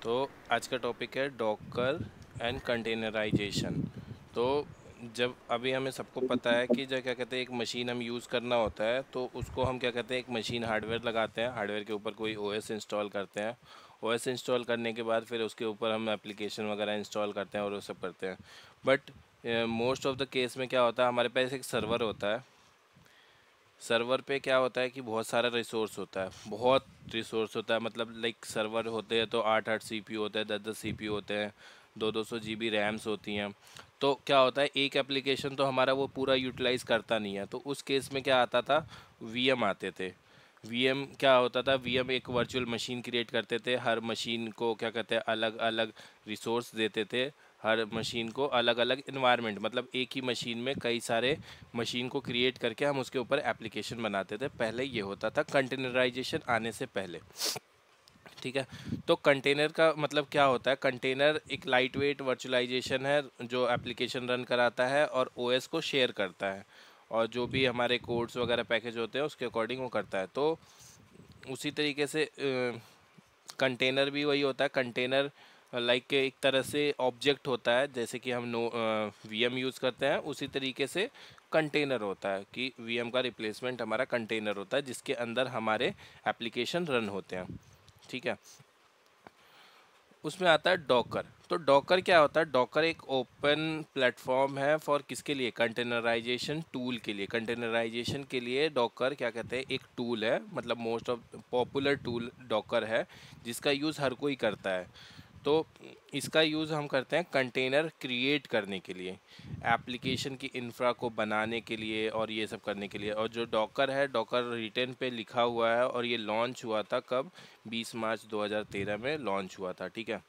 तो आज का टॉपिक है डॉकर एंड कंटेनराइजेशन। तो जब अभी हमें सबको पता है कि जब क्या कहते हैं एक मशीन हम यूज़ करना होता है तो उसको हम क्या कहते हैं एक मशीन हार्डवेयर लगाते हैं, हार्डवेयर के ऊपर कोई ओएस इंस्टॉल करते हैं। ओएस इंस्टॉल करने के बाद फिर उसके ऊपर हम एप्लीकेशन वगैरह इंस्टॉल करते हैं और वो सब करते हैं। But most of the case में क्या होता है, हमारे पास एक सर्वर होता है। सर्वर पे क्या होता है कि बहुत सारा रिसोर्स होता है, बहुत रिसोर्स होता है। मतलब लाइक सर्वर होते हैं तो 8 8 सीपीयू होते हैं, 10 10 सीपीयू होते हैं, 2 2 सौ जीबी रैम्स होती हैं। तो क्या होता है एक एप्लीकेशन तो हमारा वो पूरा यूटिलाइज करता नहीं है। तो उस केस में क्या आता था, वीएम आते थे। वीएम क्या होता था, वीएम एक वर्चुअल मशीन क्रिएट करते थे, हर मशीन को क्या कहते हैं अलग अलग रिसोर्स देते थे, हर मशीन को अलग अलग इन्वायरमेंट, मतलब एक ही मशीन में कई सारे मशीन को क्रिएट करके हम उसके ऊपर एप्लीकेशन बनाते थे। पहले ये होता था कंटेनराइजेशन आने से पहले। ठीक है। तो कंटेनर का मतलब क्या होता है, कंटेनर एक लाइट वेट वर्चुअलाइजेशन है जो एप्लीकेशन रन कराता है और ओएस को शेयर करता है, और जो भी हमारे कोड्स वगैरह पैकेज होते हैं उसके अकॉर्डिंग वो करता है। तो उसी तरीके से कंटेनर भी वही होता है। कंटेनर लाइक एक तरह से ऑब्जेक्ट होता है, जैसे कि हम नो वीएम यूज़ करते हैं उसी तरीके से कंटेनर होता है कि वीएम का रिप्लेसमेंट हमारा कंटेनर होता है जिसके अंदर हमारे एप्लीकेशन रन होते हैं। ठीक है। उसमें आता है डॉकर। तो डॉकर क्या होता है, डॉकर एक ओपन प्लेटफॉर्म है फॉर किसके लिए, कंटेनराइजेशन टूल के लिए। कंटेनराइजेशन के लिए डॉकर क्या कहते हैं एक टूल है, मतलब most of popular tool Docker है जिसका यूज़ हर कोई करता है। तो इसका यूज़ हम करते हैं कंटेनर क्रिएट करने के लिए, एप्लीकेशन की इंफ्रा को बनाने के लिए और ये सब करने के लिए। और जो डॉकर है, डॉकर रिटेन पे लिखा हुआ है और ये लॉन्च हुआ था कब, 20 मार्च 2013 में लॉन्च हुआ था। ठीक है।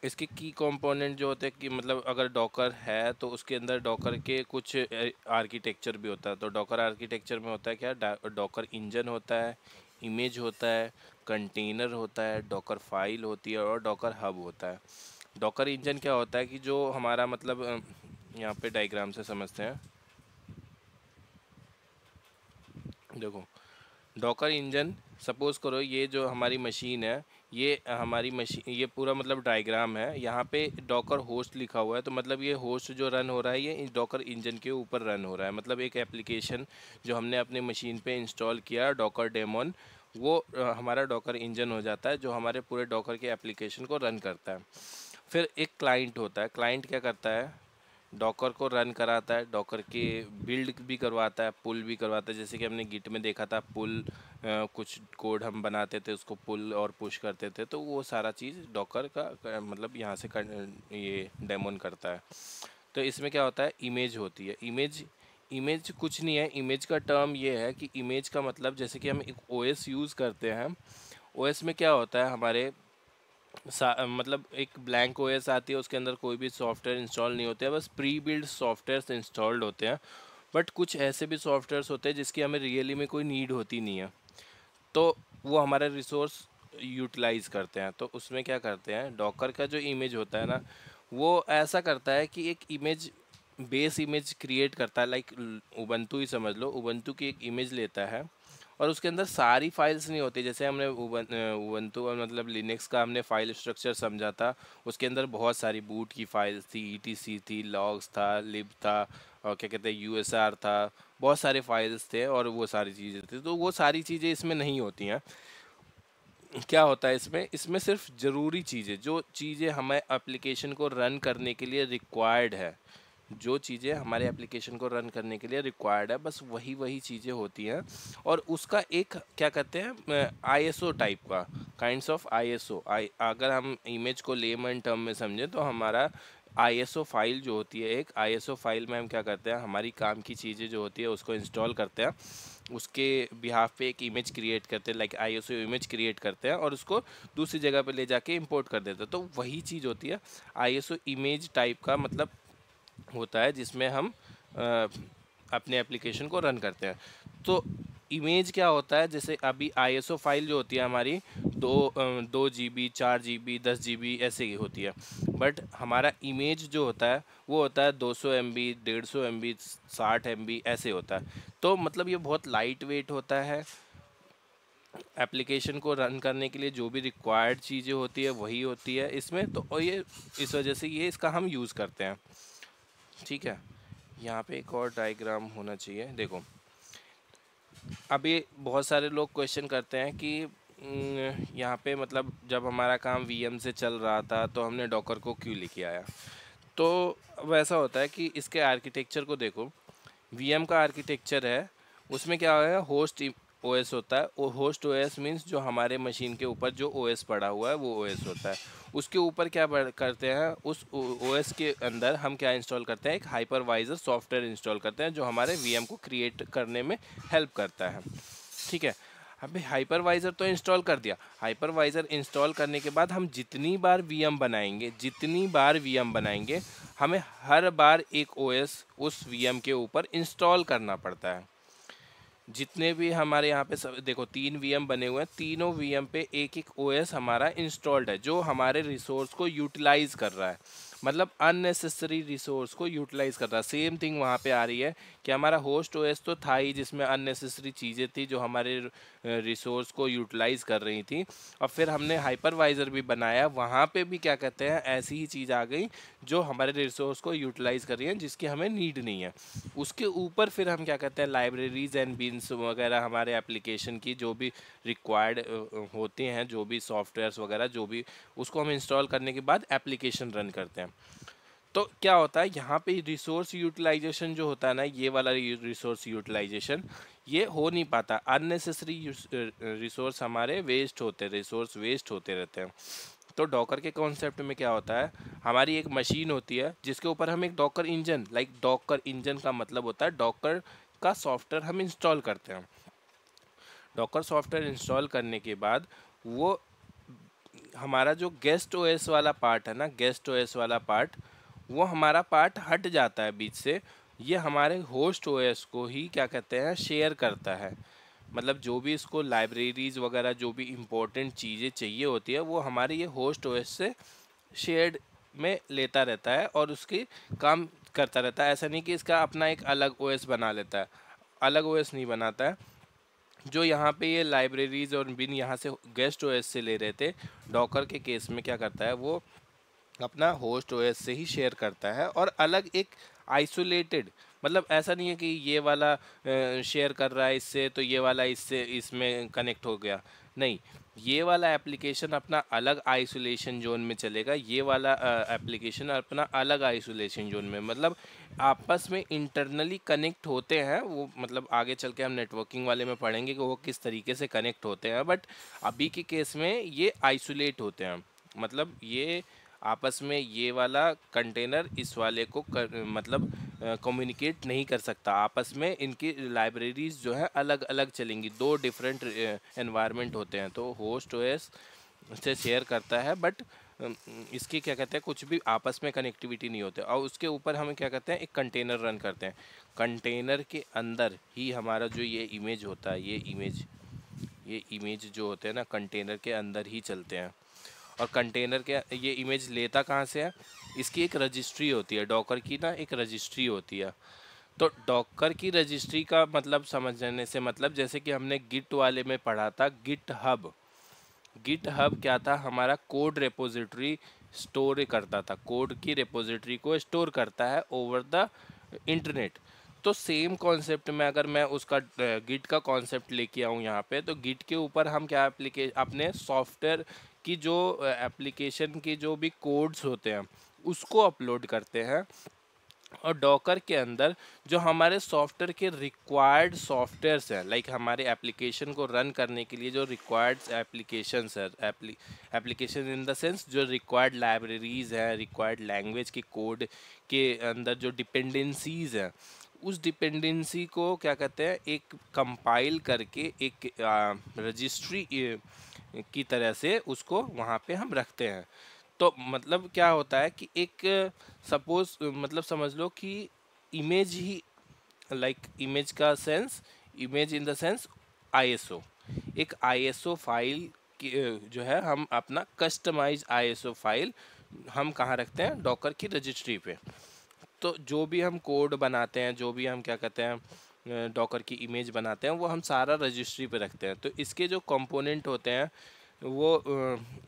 इसके की कंपोनेंट जो होते हैं कि मतलब अगर डॉकर है तो उसके अंदर डॉकर के कुछ आर्किटेक्चर भी होता है। तो डॉकर आर्किटेक्चर में होता है क्या, डॉकर इंजन होता है, इमेज होता है, कंटेनर होता है, डॉकर फाइल होती है और डॉकर हब होता है। डॉकर इंजन क्या होता है कि जो हमारा मतलब यहाँ पे डायग्राम से समझते हैं। देखो, डॉकर इंजन, सपोज करो ये जो हमारी मशीन है, ये हमारी मशीन, ये पूरा मतलब डायग्राम है। यहाँ पे डॉकर होस्ट लिखा हुआ है तो मतलब ये होस्ट जो रन हो रहा है ये डॉकर इंजन के ऊपर रन हो रहा है। मतलब एक एप्लीकेशन जो हमने अपने मशीन पे इंस्टॉल किया डॉकर डेमोन, वो हमारा डॉकर इंजन हो जाता है जो हमारे पूरे डॉकर के एप्लीकेशन को रन करता है। फिर एक क्लाइंट होता है। क्लाइंट क्या करता है, डॉकर को रन कराता है, डॉकर के बिल्ड भी करवाता है, पुल भी करवाता है। जैसे कि हमने गिट में देखा था पुल, कुछ कोड हम बनाते थे उसको पुल और पुश करते थे, तो वो सारा चीज़ डॉकर का मतलब यहाँ से ये डेमोन करता है। तो इसमें क्या होता है, इमेज होती है। इमेज, इमेज कुछ नहीं है, इमेज का टर्म ये है कि इमेज का मतलब जैसे कि हम एक ओएस यूज़ करते हैं, ओएस में क्या होता है हमारे मतलब एक ब्लैंक ओएस आती है, उसके अंदर कोई भी सॉफ्टवेयर इंस्टॉल नहीं होते हैं, बस प्री बिल्ड सॉफ्टवेयर इंस्टॉल्ड होते हैं। बट कुछ ऐसे भी सॉफ्टवेयर्स होते हैं जिसकी हमें रियली में कोई नीड होती नहीं है, तो वो हमारा रिसोर्स यूटिलाइज करते हैं। तो उसमें क्या करते हैं, डॉकर का जो इमेज होता है ना, वो ऐसा करता है कि एक इमेज, बेस इमेज क्रिएट करता है। लाइक उबंटू ही समझ लो, उबंटू की एक इमेज लेता है और उसके अंदर सारी फाइल्स नहीं होती। जैसे हमने उबंटू मतलब लिनक्स का हमने फाइल स्ट्रक्चर समझा था, उसके अंदर बहुत सारी बूट की फाइल्स थी, ईटीसी थी, लॉग्स था, लिब था, और क्या कहते हैं यूएसआर था, बहुत सारे फाइल्स थे और वो सारी चीज़ें थी। तो वो सारी चीज़ें इसमें नहीं होती हैं। क्या होता है इसमें, इसमें सिर्फ ज़रूरी चीज़ें, जो चीज़ें हमें एप्लीकेशन को रन करने के लिए रिक्वायर्ड है, जो चीज़ें हमारे एप्लीकेशन को रन करने के लिए रिक्वायर्ड है, बस वही वही चीज़ें होती हैं। और उसका एक क्या कहते हैं आईएसओ टाइप का, काइंड्स ऑफ आईएसओ। अगर हम इमेज को लेमन टर्म में समझें तो हमारा आईएसओ फाइल जो होती है, एक आईएसओ फाइल में हम क्या करते हैं, हमारी काम की चीज़ें जो होती है उसको इंस्टॉल करते हैं, उसके बिहाफ पे एक इमेज क्रिएट करते हैं, लाइक आईएसओ इमेज क्रिएट करते हैं और उसको दूसरी जगह पे ले जाके इंपोर्ट कर देते हैं। तो वही चीज़ होती है आईएसओ इमेज टाइप का, मतलब होता है जिसमें हम अ, अपने एप्लीकेशन को रन करते हैं। तो इमेज क्या होता है, जैसे अभी आईएसओ फाइल जो होती है हमारी 2 GB 4 GB 10 GB ऐसे ही होती है। बट हमारा इमेज जो होता है वो होता है 200 MB 150 MB 60 MB ऐसे होता है। तो मतलब ये बहुत लाइट वेट होता है, एप्लीकेशन को रन करने के लिए जो भी रिक्वायर्ड चीज़ें होती है वही होती है इसमें, तो और ये इस वजह से ये इसका हम यूज़ करते हैं। ठीक है, यहाँ पे एक और डायग्राम होना चाहिए। देखो अभी बहुत सारे लोग क्वेश्चन करते हैं कि यहाँ पे मतलब जब हमारा काम वीएम से चल रहा था तो हमने डॉकर को क्यों लेके आया। तो वैसा होता है कि इसके आर्किटेक्चर को देखो, वीएम का आर्किटेक्चर है, उसमें क्या है, होस्ट ओएस होता है। वो होस्ट ओएस मींस जो हमारे मशीन के ऊपर जो ओएस पड़ा हुआ है वो ओएस होता है। उसके ऊपर क्या करते हैं, उस ओएस के अंदर हम क्या इंस्टॉल करते हैं, एक हाइपरवाइजर सॉफ्टवेयर इंस्टॉल करते हैं जो हमारे वीएम को क्रिएट करने में हेल्प करता है। ठीक है, अभी हाइपरवाइज़र तो इंस्टॉल कर दिया। हाइपरवाइज़र इंस्टॉल करने के बाद हम जितनी बार वीएम बनाएंगे हमें हर बार एक ओएस उस वीएम के ऊपर इंस्टॉल करना पड़ता है। जितने भी हमारे यहाँ पे सब देखो 3 वीएम बने हुए हैं, तीनों वीएम पे एक एक ओएस हमारा इंस्टॉल्ड है जो हमारे रिसोर्स को यूटिलाइज कर रहा है, मतलब अननेसेसरी रिसोर्स को यूटिलाइज कर रहा है। सेम थिंग वहाँ पे आ रही है कि हमारा होस्ट ओएस तो था ही जिसमें अननेसेसरी चीज़ें थी जो हमारे रिसोर्स को यूटिलाइज कर रही थी, और फिर हमने हाइपरवाइज़र भी बनाया, वहाँ पे भी क्या कहते हैं ऐसी ही चीज़ आ गई जो हमारे रिसोर्स को यूटिलाइज कर रही है जिसकी हमें नीड नहीं है। उसके ऊपर फिर हम क्या कहते हैं, लाइब्रेरीज एंड बीन्स वगैरह हमारे एप्लीकेशन की जो भी रिक्वायर्ड होते हैं, जो भी सॉफ्टवेयर्स वगैरह जो भी, उसको हम इंस्टॉल करने के बाद एप्लीकेशन रन करते हैं। तो क्या होता है यहाँ पे रिसोर्स यूटिलाइजेशन जो होता है ना, ये वाला रिसोर्स यूटिलाइजेशन ये हो नहीं पाता, अननेसेसरी रिसोर्स हमारे वेस्ट होते, रिसोर्स वेस्ट होते रहते हैं। तो डॉकर के कॉन्सेप्ट में क्या होता है, हमारी एक मशीन होती है जिसके ऊपर हम एक Docker engine, like Docker engine का मतलब होता है डॉकर का सॉफ्टवेयर हम इंस्टॉल करते हैं। डॉकर सॉफ्टवेयर इंस्टॉल करने के बाद वो हमारा जो गेस्ट ओएस वाला पार्ट है ना, गेस्ट ओएस वाला पार्ट, वो हमारा पार्ट हट जाता है बीच से। ये हमारे होस्ट ओएस को ही क्या कहते हैं, शेयर करता है। मतलब जो भी इसको लाइब्रेरीज वगैरह जो भी इम्पोर्टेंट चीज़ें चाहिए होती है वो हमारे ये होस्ट ओएस से शेयर्ड में लेता रहता है और उसकी काम करता रहता है। ऐसा नहीं कि इसका अपना एक अलग ओएस बना लेता है, अलग ओएस नहीं बनाता है। जो यहाँ पे ये लाइब्रेरीज और बिन यहाँ से गेस्ट ओएस से ले रहे थे, डॉकर के केस में क्या करता है, वो अपना होस्ट ओएस से ही शेयर करता है और अलग एक आइसोलेटेड, मतलब ऐसा नहीं है कि ये वाला शेयर कर रहा है इससे तो ये वाला इससे इसमें कनेक्ट हो गया, नहीं, ये वाला एप्लीकेशन अपना अलग आइसोलेशन जोन में चलेगा, ये वाला एप्लीकेशन अपना अलग आइसोलेशन जोन में, मतलब आपस में इंटरनली कनेक्ट होते हैं वो, मतलब आगे चल के हम नेटवर्किंग वाले में पढ़ेंगे कि वो किस तरीके से कनेक्ट होते हैं, बट अभी के केस में ये आइसोलेट होते हैं। मतलब ये आपस में ये वाला कंटेनर इस वाले को मतलब कम्युनिकेट नहीं कर सकता, आपस में इनकी लाइब्रेरीज जो है अलग अलग चलेंगी, दो डिफरेंट एनवायरनमेंट होते हैं। तो होस्ट ओएस से शेयर करता है बट इसकी क्या कहते हैं कुछ भी आपस में कनेक्टिविटी नहीं होते, और उसके ऊपर हम क्या कहते हैं एक कंटेनर रन करते हैं। कंटेनर के अंदर ही हमारा जो ये इमेज होता है, ये इमेज जो होते हैं ना कंटेनर के अंदर ही चलते हैं। और कंटेनर के ये इमेज लेता कहाँ से है, इसकी एक रजिस्ट्री होती है, डॉकर की ना एक रजिस्ट्री होती है। तो डॉकर की रजिस्ट्री का मतलब समझने से मतलब जैसे कि हमने गिट वाले में पढ़ा था, गिट हब। गिट हब क्या था, हमारा कोड रेपोजिटरी स्टोर करता था, कोड की रेपोजिटरी को स्टोर करता है ओवर द इंटरनेट। तो सेम कॉन्सेप्ट में अगर मैं उसका गिट का कॉन्सेप्ट लेके आऊँ यहाँ पे, तो गिट के ऊपर हम क्या अपने सॉफ्टवेयर की जो एप्लीकेशन की जो भी कोड्स होते हैं उसको अपलोड करते हैं। और डॉकर के अंदर जो हमारे सॉफ्टवेयर के रिक्वायर्ड सॉफ्टवेयर्स हैं, लाइक हमारे एप्लीकेशन को रन करने के लिए जो रिक्वायर्ड एप्लीकेशंस है, एप्लीकेशन इन द सेंस जो रिक्वायर्ड लाइब्रेरीज हैं, रिक्वायर्ड लैंग्वेज के कोड के अंदर जो डिपेंडेंसीज हैं, उस डिपेंडेंसी को क्या कहते हैं एक कंपाइल करके एक रजिस्ट्री की तरह से उसको वहाँ पे हम रखते हैं। तो मतलब क्या होता है कि एक सपोज मतलब समझ लो कि इमेज ही, लाइक इमेज का sense, image in the sense ISO, एक आईएसओ फाइल की जो है हम अपना कस्टमाइज आईएसओ फाइल हम कहाँ रखते हैं, डॉकर की रजिस्ट्री पे। तो जो भी हम कोड बनाते हैं, जो भी हम क्या कहते हैं डॉकर की इमेज बनाते हैं वो हम सारा रजिस्ट्री पे रखते हैं। तो इसके जो कंपोनेंट होते हैं वो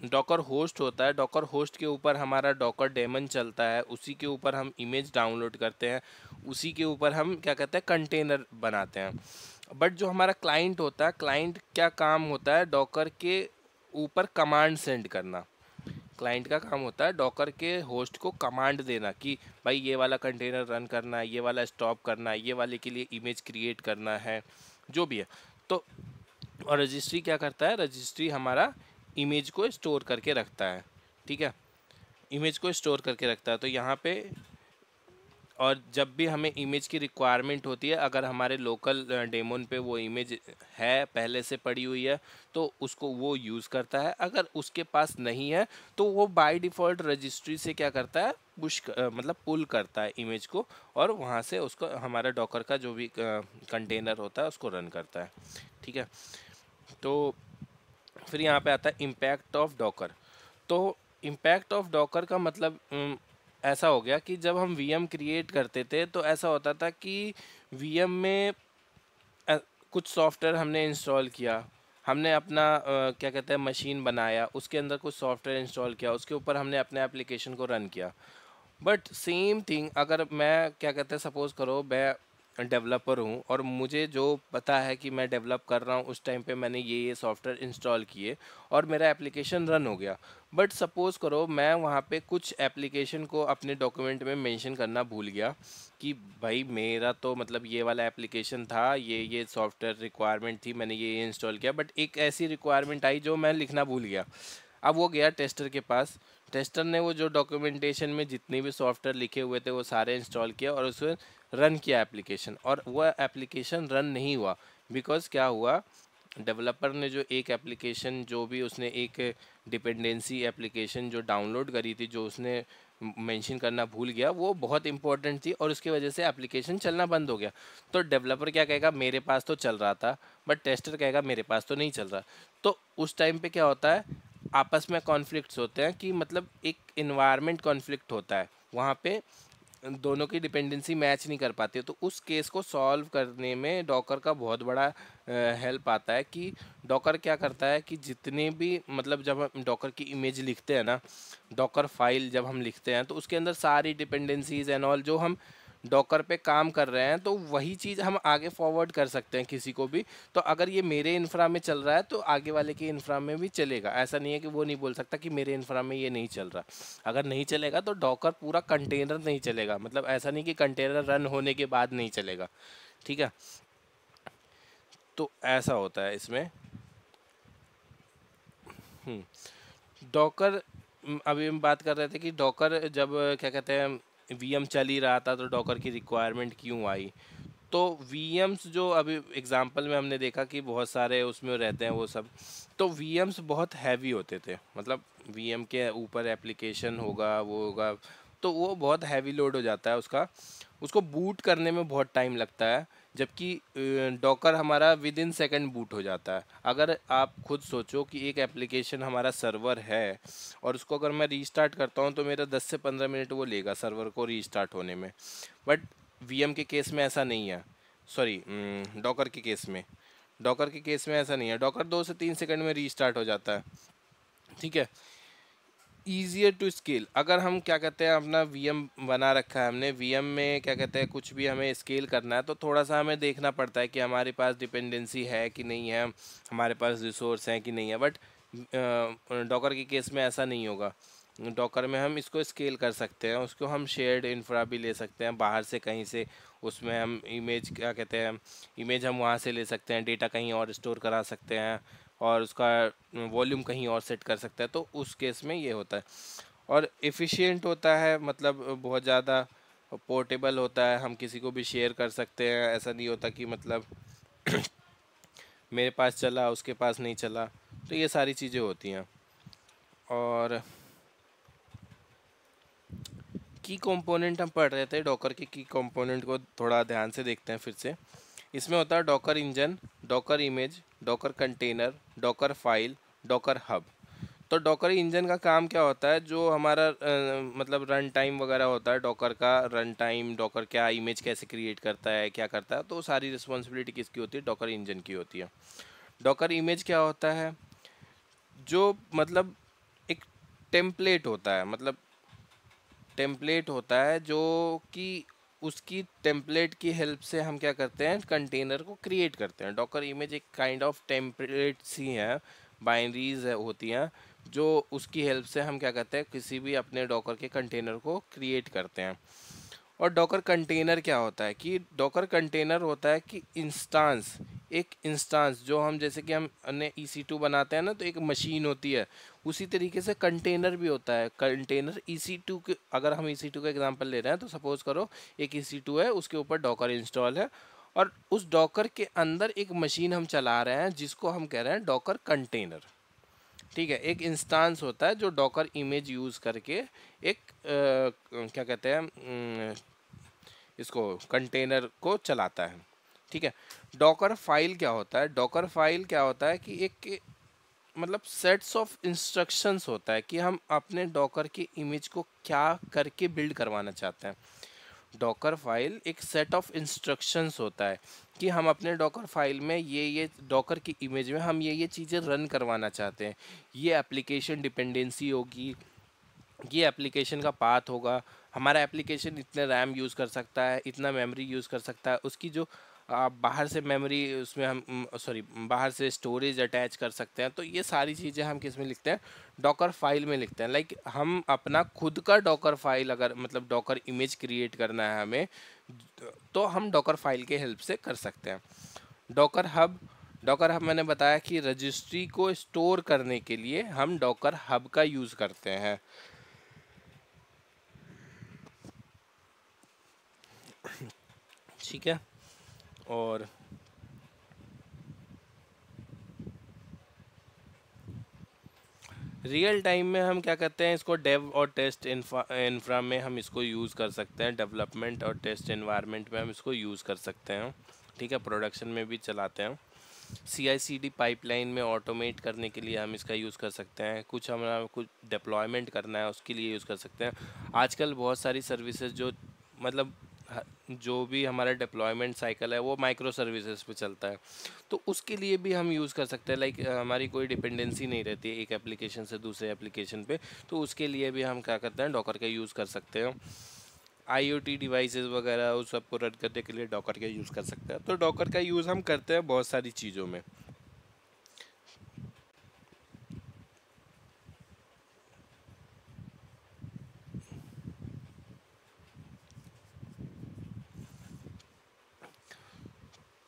डॉकर होस्ट होता है। डॉकर होस्ट के ऊपर हमारा डॉकर डेमन चलता है, उसी के ऊपर हम इमेज डाउनलोड करते हैं, उसी के ऊपर हम क्या कहते हैं कंटेनर बनाते हैं। बट जो हमारा क्लाइंट होता है, क्लाइंट क्या काम होता है, डॉकर के ऊपर कमांड सेंड करना। क्लाइंट का काम होता है डॉकर के होस्ट को कमांड देना कि भाई ये वाला कंटेनर रन करना है, ये वाला स्टॉप करना है, ये वाले के लिए इमेज क्रिएट करना है, जो भी है। तो और रजिस्ट्री क्या करता है, रजिस्ट्री हमारा इमेज को स्टोर करके रखता है। ठीक है, इमेज को स्टोर करके रखता है। तो यहाँ पे और जब भी हमें इमेज की रिक्वायरमेंट होती है, अगर हमारे लोकल डेमोन पे वो इमेज है पहले से पड़ी हुई है तो उसको वो यूज़ करता है। अगर उसके पास नहीं है तो वो बाय डिफ़ॉल्ट रजिस्ट्री से क्या करता है, मतलब पुल करता है इमेज को और वहाँ से उसको हमारा डॉकर का जो भी कंटेनर होता है उसको रन करता है। ठीक है, तो फिर यहाँ पे आता है इम्पैक्ट ऑफ डॉकर। तो इम्पैक्ट ऑफ डॉकर का मतलब ऐसा हो गया कि जब हम वीएम क्रिएट करते थे तो ऐसा होता था कि वीएम में कुछ सॉफ्टवेयर हमने इंस्टॉल किया, हमने अपना क्या कहते हैं मशीन बनाया, उसके अंदर कुछ सॉफ्टवेयर इंस्टॉल किया, उसके ऊपर हमने अपने एप्लीकेशन को रन किया। बट सेम थिंग अगर मैं क्या कहते हैं सपोज़ करो मैं डेवलपर हूँ और मुझे जो पता है कि मैं डेवलप कर रहा हूँ उस टाइम पे मैंने ये सॉफ्टवेयर इंस्टॉल किए और मेरा एप्लीकेशन रन हो गया। बट सपोज़ करो मैं वहाँ पे कुछ एप्लीकेशन को अपने डॉक्यूमेंट में मेंशन करना भूल गया कि भाई मेरा तो मतलब ये वाला एप्लीकेशन था, ये सॉफ्टवेयर रिक्वायरमेंट थी, मैंने ये इंस्टॉल किया, बट एक ऐसी रिक्वायरमेंट आई जो मैं लिखना भूल गया। अब वो गया टेस्टर के पास, टेस्टर ने वो जो डॉक्यूमेंटेशन में जितने भी सॉफ्टवेयर लिखे हुए थे वो सारे इंस्टॉल किया और उसमें रन किया एप्लीकेशन, और वो एप्लीकेशन रन नहीं हुआ। बिकॉज क्या हुआ, डेवलपर ने जो एक एप्लीकेशन जो भी उसने एक डिपेंडेंसी एप्लीकेशन जो डाउनलोड करी थी, जो उसने मेंशन करना भूल गया, वो बहुत इंपॉर्टेंट थी और उसकी वजह से एप्लीकेशन चलना बंद हो गया। तो डेवलपर क्या कहेगा, मेरे पास तो चल रहा था, बट टेस्टर कहेगा मेरे पास तो नहीं चल रहा। तो उस टाइम पे क्या होता है, आपस में कॉन्फ्लिक्ट्स होते हैं कि मतलब एक इन्वायरमेंट कॉन्फ्लिक्ट होता है वहाँ पे, दोनों की डिपेंडेंसी मैच नहीं कर पाती। तो उस केस को सॉल्व करने में डॉकर का बहुत बड़ा हेल्प आता है कि डॉकर क्या करता है कि जितने भी मतलब जब हम डॉकर की इमेज लिखते हैं ना, डॉकर फाइल जब हम लिखते हैं तो उसके अंदर सारी डिपेंडेंसीज एंड ऑल जो हम डॉकर पे काम कर रहे हैं तो वही चीज़ हम आगे फॉरवर्ड कर सकते हैं किसी को भी। तो अगर ये मेरे इन्फ्रा में चल रहा है तो आगे वाले के इन्फ्रा में भी चलेगा। ऐसा नहीं है कि वो नहीं बोल सकता कि मेरे इन्फ्रा में ये नहीं चल रहा। अगर नहीं चलेगा तो डॉकर पूरा कंटेनर नहीं चलेगा, मतलब ऐसा नहीं कि कंटेनर रन होने के बाद नहीं चलेगा। ठीक है, तो ऐसा होता है इसमें। डॉकर, अभी हम बात कर रहे थे कि डॉकर जब क्या कहते हैं वीएम चल ही रहा था तो डॉकर की रिक्वायरमेंट क्यों आई। तो वीएम्स जो अभी एग्जांपल में हमने देखा कि बहुत सारे उसमें रहते हैं वो सब, तो वीएम्स बहुत हैवी होते थे, मतलब वीएम के ऊपर एप्लीकेशन होगा वो होगा तो वो बहुत हैवी लोड हो जाता है उसका, उसको बूट करने में बहुत टाइम लगता है। जबकि डॉकर हमारा विद इन सेकेंड बूट हो जाता है। अगर आप खुद सोचो कि एक एप्लीकेशन हमारा सर्वर है और उसको अगर मैं रीस्टार्ट करता हूँ तो मेरा 10 से 15 मिनट वो लेगा सर्वर को रीस्टार्ट होने में। बट वीएम के केस में ऐसा नहीं है, सॉरी डॉकर के केस में ऐसा नहीं है। डॉकर 2 से 3 सेकंड में रीस्टार्ट हो जाता है। ठीक है, ईजियर टू स्केल। अगर हम क्या कहते हैं अपना वीएम बना रखा है हमने, वीएम में क्या कहते हैं कुछ भी हमें स्केल करना है तो थोड़ा सा हमें देखना पड़ता है कि हमारे पास डिपेंडेंसी है कि नहीं है, हमारे पास रिसोर्स हैं कि नहीं है। बट डॉकर के केस में ऐसा नहीं होगा। डॉकर में हम इसको स्केल कर सकते हैं, उसको हम शेयर्ड इंफ्रा भी ले सकते हैं बाहर से कहीं से, उसमें हम इमेज क्या कहते हैं इमेज हम वहाँ से ले सकते हैं, डेटा कहीं और स्टोर करा सकते हैं और उसका वॉल्यूम कहीं और सेट कर सकते हैं। तो उस केस में ये होता है और एफिशिएंट होता है, मतलब बहुत ज़्यादा पोर्टेबल होता है, हम किसी को भी शेयर कर सकते हैं। ऐसा नहीं होता कि मतलब मेरे पास चला उसके पास नहीं चला। तो ये सारी चीज़ें होती हैं। और की कंपोनेंट हम पढ़ रहे थे, डॉकर के की कंपोनेंट को थोड़ा ध्यान से देखते हैं फिर से। इसमें होता है Docker engine, Docker image, Docker container, Docker file, Docker hub. तो डॉकर इंजन का काम क्या होता है, जो हमारा मतलब रन टाइम वगैरह होता है डॉकर का, रन टाइम, डॉकर क्या इमेज कैसे क्रिएट करता है, क्या करता है, तो सारी रिस्पॉन्सिबिलिटी किसकी होती है, डॉकर इंजन की होती है। डॉकर इमेज क्या होता है, जो मतलब एक टेम्पलेट होता है, मतलब टेम्पलेट होता है जो कि उसकी टेम्पलेट की हेल्प से हम क्या करते हैं, कंटेनर को क्रिएट करते हैं। डॉकर इमेज एक काइंड ऑफ टेम्पलेट्स ही हैं, बाइनरीज होती हैं, जो उसकी हेल्प से हम क्या करते हैं, किसी भी अपने डॉकर के कंटेनर को क्रिएट करते हैं। और डॉकर कंटेनर क्या होता है, कि डॉकर कंटेनर होता है कि इंस्टांस, एक इंस्टांस जो हम जैसे कि हम अन्य EC2 बनाते हैं ना, तो एक मशीन होती है, उसी तरीके से कंटेनर भी होता है। कंटेनर EC2 के, अगर हम EC2 का एग्जांपल ले रहे हैं तो सपोज करो एक EC2 है, उसके ऊपर डॉकर इंस्टॉल है, और उस डॉकर के अंदर एक मशीन हम चला रहे हैं जिसको हम कह रहे हैं डॉकर कंटेनर। ठीक है, एक इंस्टांस होता है जो डॉकर इमेज यूज़ करके एक क्या कहते हैं, इसको कंटेनर को चलाता है। ठीक है, डॉकर फाइल क्या होता है, डॉकर फाइल क्या होता है कि एक मतलब सेट्स ऑफ इंस्ट्रक्शंस होता है कि हम अपने डॉकर की इमेज को क्या करके बिल्ड करवाना चाहते हैं। डॉकर फाइल एक सेट ऑफ इंस्ट्रक्शंस होता है कि हम अपने डॉकर फाइल में ये डॉकर की इमेज में हम ये चीज़ें रन करवाना चाहते हैं। ये एप्लीकेशन डिपेंडेंसी होगी, ये एप्लीकेशन का पाथ होगा, हमारा एप्लीकेशन इतने रैम यूज़ कर सकता है, इतना मेमोरी यूज़ कर सकता है, उसकी जो बाहर से मेमोरी उसमें हम सॉरी बाहर से स्टोरेज अटैच कर सकते हैं। तो ये सारी चीज़ें हम किस में लिखते हैं, डॉकर फाइल में लिखते हैं। लाइक हम अपना खुद का डॉकर फाइल, अगर मतलब डॉकर इमेज क्रिएट करना है हमें, तो हम डॉकर फाइल के हेल्प से कर सकते हैं। डॉकर हब, डॉकर हब मैंने बताया कि रजिस्ट्री को स्टोर करने के लिए हम डॉकर हब का यूज़ करते हैं। ठीक है, और रियल टाइम में हम क्या करते हैं, इसको डेव और टेस्ट इंफ्रा में हम इसको यूज़ कर सकते हैं, डेवलपमेंट और टेस्ट एनवायरनमेंट में हम इसको यूज़ कर सकते हैं। ठीक है, प्रोडक्शन में भी चलाते हैं। CI/CD पाइपलाइन में ऑटोमेट करने के लिए हम इसका यूज़ कर सकते हैं। कुछ हमारा कुछ डिप्लॉयमेंट करना है उसके लिए यूज़ कर सकते हैं। आजकल बहुत सारी सर्विसेज जो मतलब जो भी हमारा डिप्लॉयमेंट साइकिल है वो माइक्रो सर्विसेज पे चलता है, तो उसके लिए भी हम यूज़ कर सकते हैं। लाइक हमारी कोई डिपेंडेंसी नहीं रहती है एक एप्लीकेशन से दूसरे एप्लीकेशन पे, तो उसके लिए भी हम क्या करते हैं, डॉकर का यूज़ कर सकते हैं। IoT डिवाइसेस वगैरह उस सबको रन करने के लिए डॉकर का यूज़ कर सकते हैं। तो डॉकर का यूज़ हम करते हैं बहुत सारी चीज़ों में।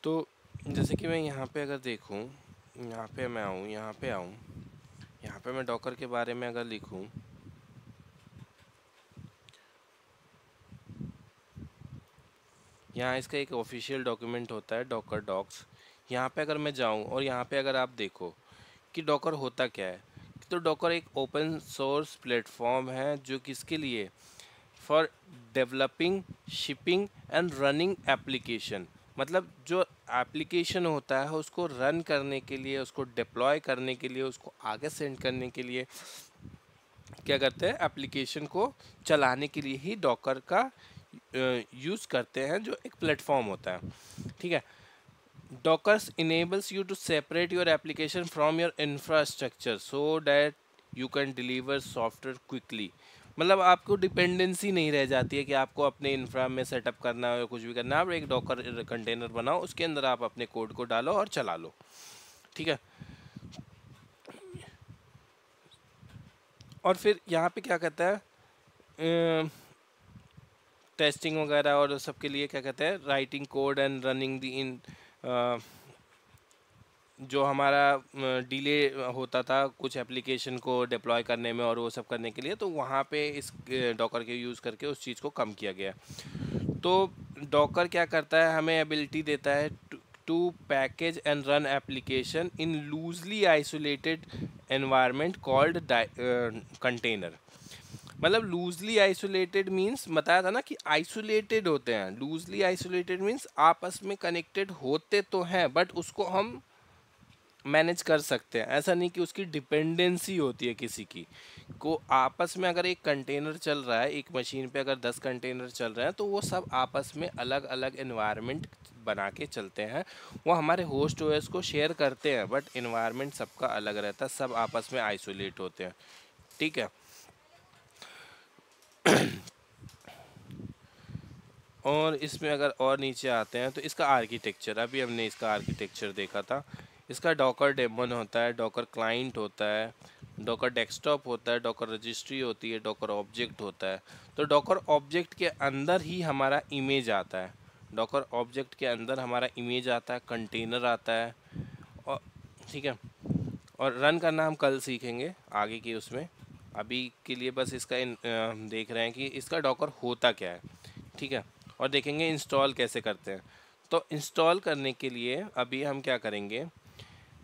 तो जैसे कि मैं यहाँ पे अगर देखूँ, यहाँ पे मैं आऊँ, यहाँ पे मैं डॉकर के बारे में अगर लिखूँ, यहाँ इसका एक ऑफिशियल डॉक्यूमेंट होता है डॉकर डॉक्स। यहाँ पे अगर मैं जाऊँ और यहाँ पे अगर आप देखो कि डॉकर होता क्या है, तो डॉकर एक ओपन सोर्स प्लेटफॉर्म है जो किसके लिए, for developing, shipping and running application. मतलब जो एप्लीकेशन होता है उसको रन करने के लिए, उसको डिप्लॉय करने के लिए, उसको आगे सेंड करने के लिए क्या करते हैं, एप्लीकेशन को चलाने के लिए ही डॉकर का यूज़ करते हैं, जो एक प्लेटफॉर्म होता है। ठीक है, Docker's enables you to separate your application from your infrastructure so that you can deliver software quickly. मतलब आपको डिपेंडेंसी नहीं रह जाती है कि आपको अपने इंफ्रा में सेटअप करना है या कुछ भी करना है। आप एक डॉकर कंटेनर बनाओ, उसके अंदर आप अपने कोड को डालो और चला लो। ठीक है, और फिर यहाँ पे क्या कहता है, टेस्टिंग वगैरह और सबके लिए क्या कहते हैं, राइटिंग कोड एंड रनिंग दी इन, जो हमारा डिले होता था कुछ एप्लीकेशन को डिप्लॉय करने में और वो सब करने के लिए, तो वहाँ पे इस डॉकर के यूज़ करके उस चीज़ को कम किया गया। तो डॉकर क्या करता है, हमें एबिलिटी देता है to package and run application in loosely isolated environment called container. मतलब लूजली आइसोलेटेड मीन्स बताया था ना कि आइसोलेटेड होते हैं। लूजली आइसोलेटेड मीन्स आपस में कनेक्टेड होते तो हैं बट उसको हम मैनेज कर सकते हैं। ऐसा नहीं कि उसकी डिपेंडेंसी होती है किसी की को आपस में। अगर एक कंटेनर चल रहा है, एक मशीन पे अगर 10 कंटेनर चल रहे हैं, तो वो सब आपस में अलग अलग एनवायरनमेंट बना के चलते हैं। वो हमारे होस्ट ओएस को शेयर करते हैं, बट एनवायरनमेंट सबका अलग रहता है, सब आपस में आइसोलेट होते हैं। ठीक है। और इसमें अगर और नीचे आते हैं तो इसका आर्किटेक्चर, अभी हमने इसका आर्किटेक्चर देखा था। इसका डॉकर डेमन होता है, डॉकर क्लाइंट होता है, डॉकर डेस्कटॉप होता है, डॉकर रजिस्ट्री होती है, डॉकर ऑब्जेक्ट होता है। तो डॉकर ऑब्जेक्ट के अंदर ही हमारा इमेज आता है, डॉकर ऑब्जेक्ट के अंदर हमारा इमेज आता है, कंटेनर आता है। और ठीक है, और रन करना हम कल सीखेंगे आगे की उसमें। अभी के लिए बस इसका हम देख रहे हैं कि इसका डॉकर होता क्या है। ठीक है, और देखेंगे इंस्टॉल कैसे करते हैं। तो इंस्टॉल करने के लिए अभी हम क्या करेंगे,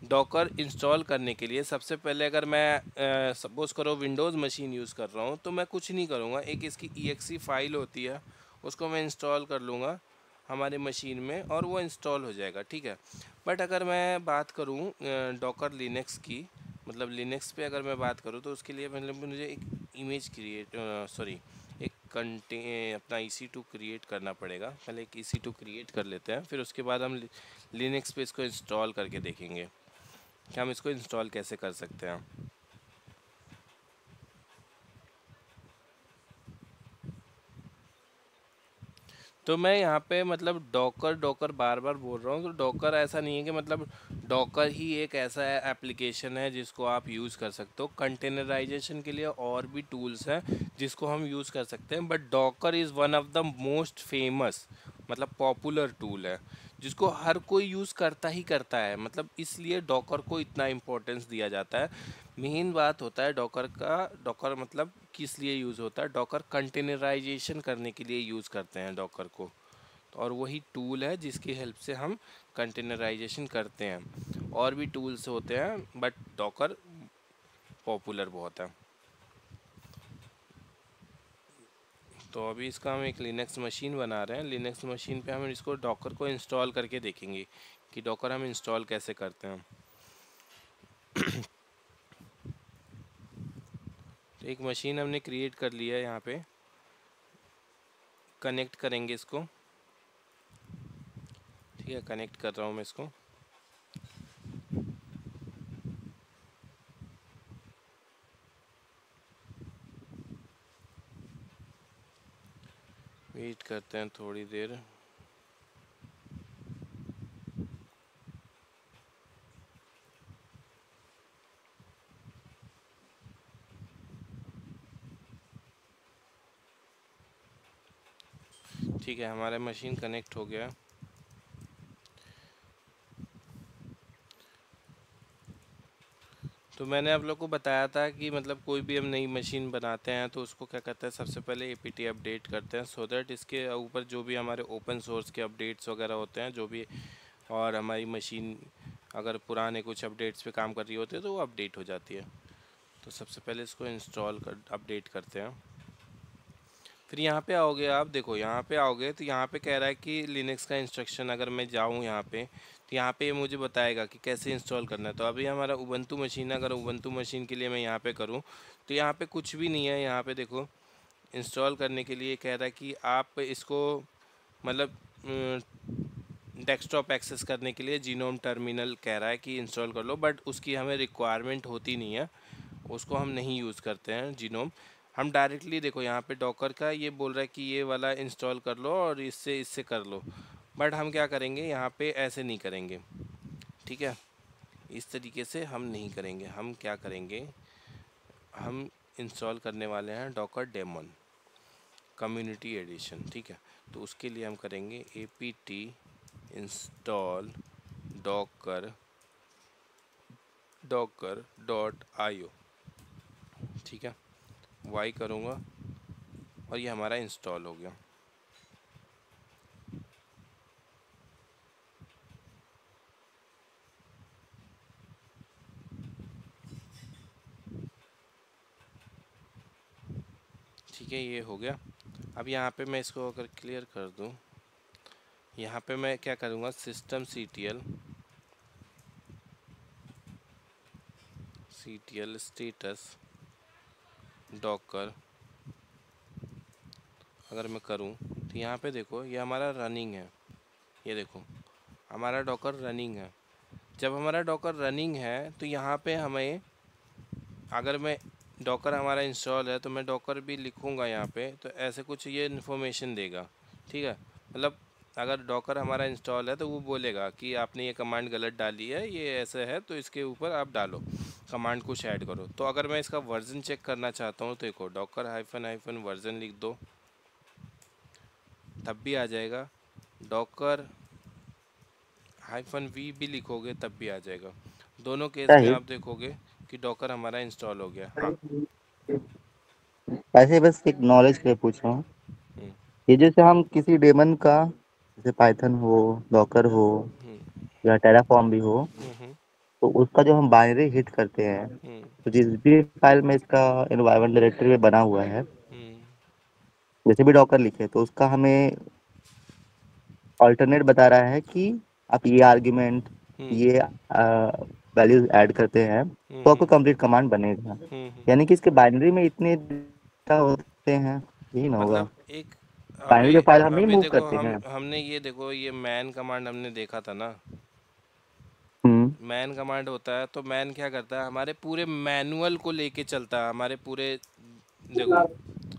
डॉकर इंस्टॉल करने के लिए सबसे पहले अगर मैं सपोज़ करो विंडोज़ मशीन यूज़ कर रहा हूँ, तो मैं कुछ नहीं करूँगा, एक इसकी EXE फाइल होती है, उसको मैं इंस्टॉल कर लूँगा हमारे मशीन में और वो इंस्टॉल हो जाएगा। ठीक है। बट अगर मैं बात करूँ डॉकर लिनक्स की, मतलब लिनक्स पे अगर मैं बात करूँ, तो उसके लिए मतलब मुझे एक इमेज क्रिएट सॉरी एक अपना EC2 क्रिएट करना पड़ेगा। पहले एक EC2 क्रिएट कर लेते हैं, फिर उसके बाद हम लिनक्स पे इसको इंस्टॉल करके देखेंगे कि हम इसको इंस्टॉल कैसे कर सकते हैं। तो मैं यहाँ पे मतलब डॉकर डॉकर बार बार बोल रहा हूँ, तो डॉकर ऐसा नहीं है कि मतलब डॉकर ही एक ऐसा एप्लीकेशन है जिसको आप यूज़ कर सकते हो। कंटेनराइजेशन के लिए और भी टूल्स हैं जिसको हम यूज़ कर सकते हैं, but Docker is one of the most famous, मतलब पॉपुलर टूल है जिसको हर कोई यूज़ करता ही करता है। मतलब इसलिए डॉकर को इतना इम्पोर्टेंस दिया जाता है। मेन बात होता है डॉकर का, डॉकर मतलब किस लिए यूज़ होता है, डॉकर कंटेनराइजेशन करने के लिए यूज़ करते हैं डॉकर को। और वही टूल है जिसकी हेल्प से हम कंटेनराइजेशन करते हैं। और भी टूल्स होते हैं बट डॉकर पॉपुलर बहुत है। तो अभी इसका हम एक लिनक्स मशीन बना रहे हैं। लिनक्स मशीन पे हम इसको डॉकर को इंस्टॉल करके देखेंगे कि डॉकर हम इंस्टॉल कैसे करते हैं। तो एक मशीन हमने क्रिएट कर लिया है, यहाँ पे कनेक्ट करेंगे इसको। ठीक है, कनेक्ट कर रहा हूँ मैं इसको। वेट करते हैं थोड़ी देर। ठीक है, हमारा मशीन कनेक्ट हो गया। तो मैंने आप लोग को बताया था कि मतलब कोई भी हम नई मशीन बनाते हैं तो उसको क्या करते हैं, सबसे पहले APT अपडेट करते हैं, सो दैट इसके ऊपर जो भी हमारे ओपन सोर्स के अपडेट्स वगैरह होते हैं जो भी, और हमारी मशीन अगर पुराने कुछ अपडेट्स पे काम कर रही होती है तो वो अपडेट हो जाती है। तो सबसे पहले इसको इंस्टॉल कर अपडेट करते हैं। फिर यहाँ पे आओगे आप, देखो यहाँ पे आओगे तो यहाँ पे कह रहा है कि लिनक्स का इंस्ट्रक्शन, अगर मैं जाऊँ यहाँ पे तो यहाँ पे ये मुझे बताएगा कि कैसे इंस्टॉल करना है। तो अभी हमारा उबंटू मशीन है, अगर उबंटू मशीन के लिए मैं यहाँ पे करूँ तो यहाँ पे कुछ भी नहीं है। यहाँ पे देखो इंस्टॉल करने के लिए कह रहा है कि आप इसको मतलब डेस्कटॉप एक्सेस करने के लिए जीनोम टर्मिनल कह रहा है कि इंस्टॉल कर लो, बट उसकी हमें रिक्वायरमेंट होती नहीं है, उसको हम नहीं यूज़ करते हैं जीनोम। हम डायरेक्टली देखो यहाँ पे डॉकर का ये बोल रहा है कि ये वाला इंस्टॉल कर लो और इससे इससे कर लो, बट हम क्या करेंगे यहाँ पे ऐसे नहीं करेंगे। ठीक है, इस तरीके से हम नहीं करेंगे। हम क्या करेंगे, हम इंस्टॉल करने वाले हैं डॉकर डेमन कम्युनिटी एडिशन। ठीक है, तो उसके लिए हम करेंगे APT इंस्टॉल डॉकर docker.io। ठीक है, वाई करूँगा और ये हमारा इंस्टॉल हो गया। ठीक है, ये हो गया। अब यहाँ पे मैं इसको अगर क्लियर कर दूँ, यहाँ पे मैं क्या करूँगा, systemctl ctl स्टेटस डॉकर अगर मैं करूं तो यहाँ पे देखो ये हमारा रनिंग है, ये देखो हमारा डॉकर रनिंग है। जब हमारा डॉकर रनिंग है तो यहाँ पे हमें, अगर मैं डॉकर हमारा इंस्टॉल है तो मैं डॉकर भी लिखूँगा यहाँ पे, तो ऐसे कुछ ये इन्फॉर्मेशन देगा। ठीक है, मतलब अगर डॉकर हमारा इंस्टॉल है तो वो बोलेगा कि आपने ये कमांड गलत डाली है, ये ऐसे है, तो इसके ऊपर आप डालो, कमांड कुछ ऐड करो। तो अगर मैं इसका वर्जन चेक करना चाहता हूँ तो देखो डॉकर हाइफन हाइफन वर्जन लिख दो, तब भी आ जाएगा। डॉकर हाइफन वी भी लिखोगे तब भी आ जाएगा। दोनों केस में चाहिए। आप देखोगे कि डॉकर हमारा इंस्टॉल हो गया। हाँ। ऐसे बस एक नॉलेज के लिए पूछ रहा हूँ। हम्म, ये जैसे हम किसी डेमन का, जैसे पाइथन हो, डॉकर हो, हम्म, या टेराफॉर्म भी हो, हम्म, तो उसका जो हम बाइनरी हिट करते हैं, हम्म, तो जिस भी फाइल में इसका एनवायरमेंट डायरेक्टरी में बना हुआ है, हम्म, जैसे भी डॉकर लिखे तो उसका हमें ऑल्टरनेट बता रहा है कि आप ये आर्ग्यूमेंट, हम्म, ये वैल्यूज ऐड करते हैं हम्म, तो आपको कंप्लीट कमांड बनेगा। यानी कि इसके बाइनरी में इतने डेटा होते हैं, यही ना होगा? मतलब एक, बाइनरी अभी जो फाइल हम ही अभी मूव देखो करते हम हैं। हमने ये देखो ये मैन कमांड हमने देखा था ना। हम्म। मैन कमांड होता है तो मैन क्या करता है, हमारे पूरे मैनुअल को लेके चलता है, हमारे पूरे, देखो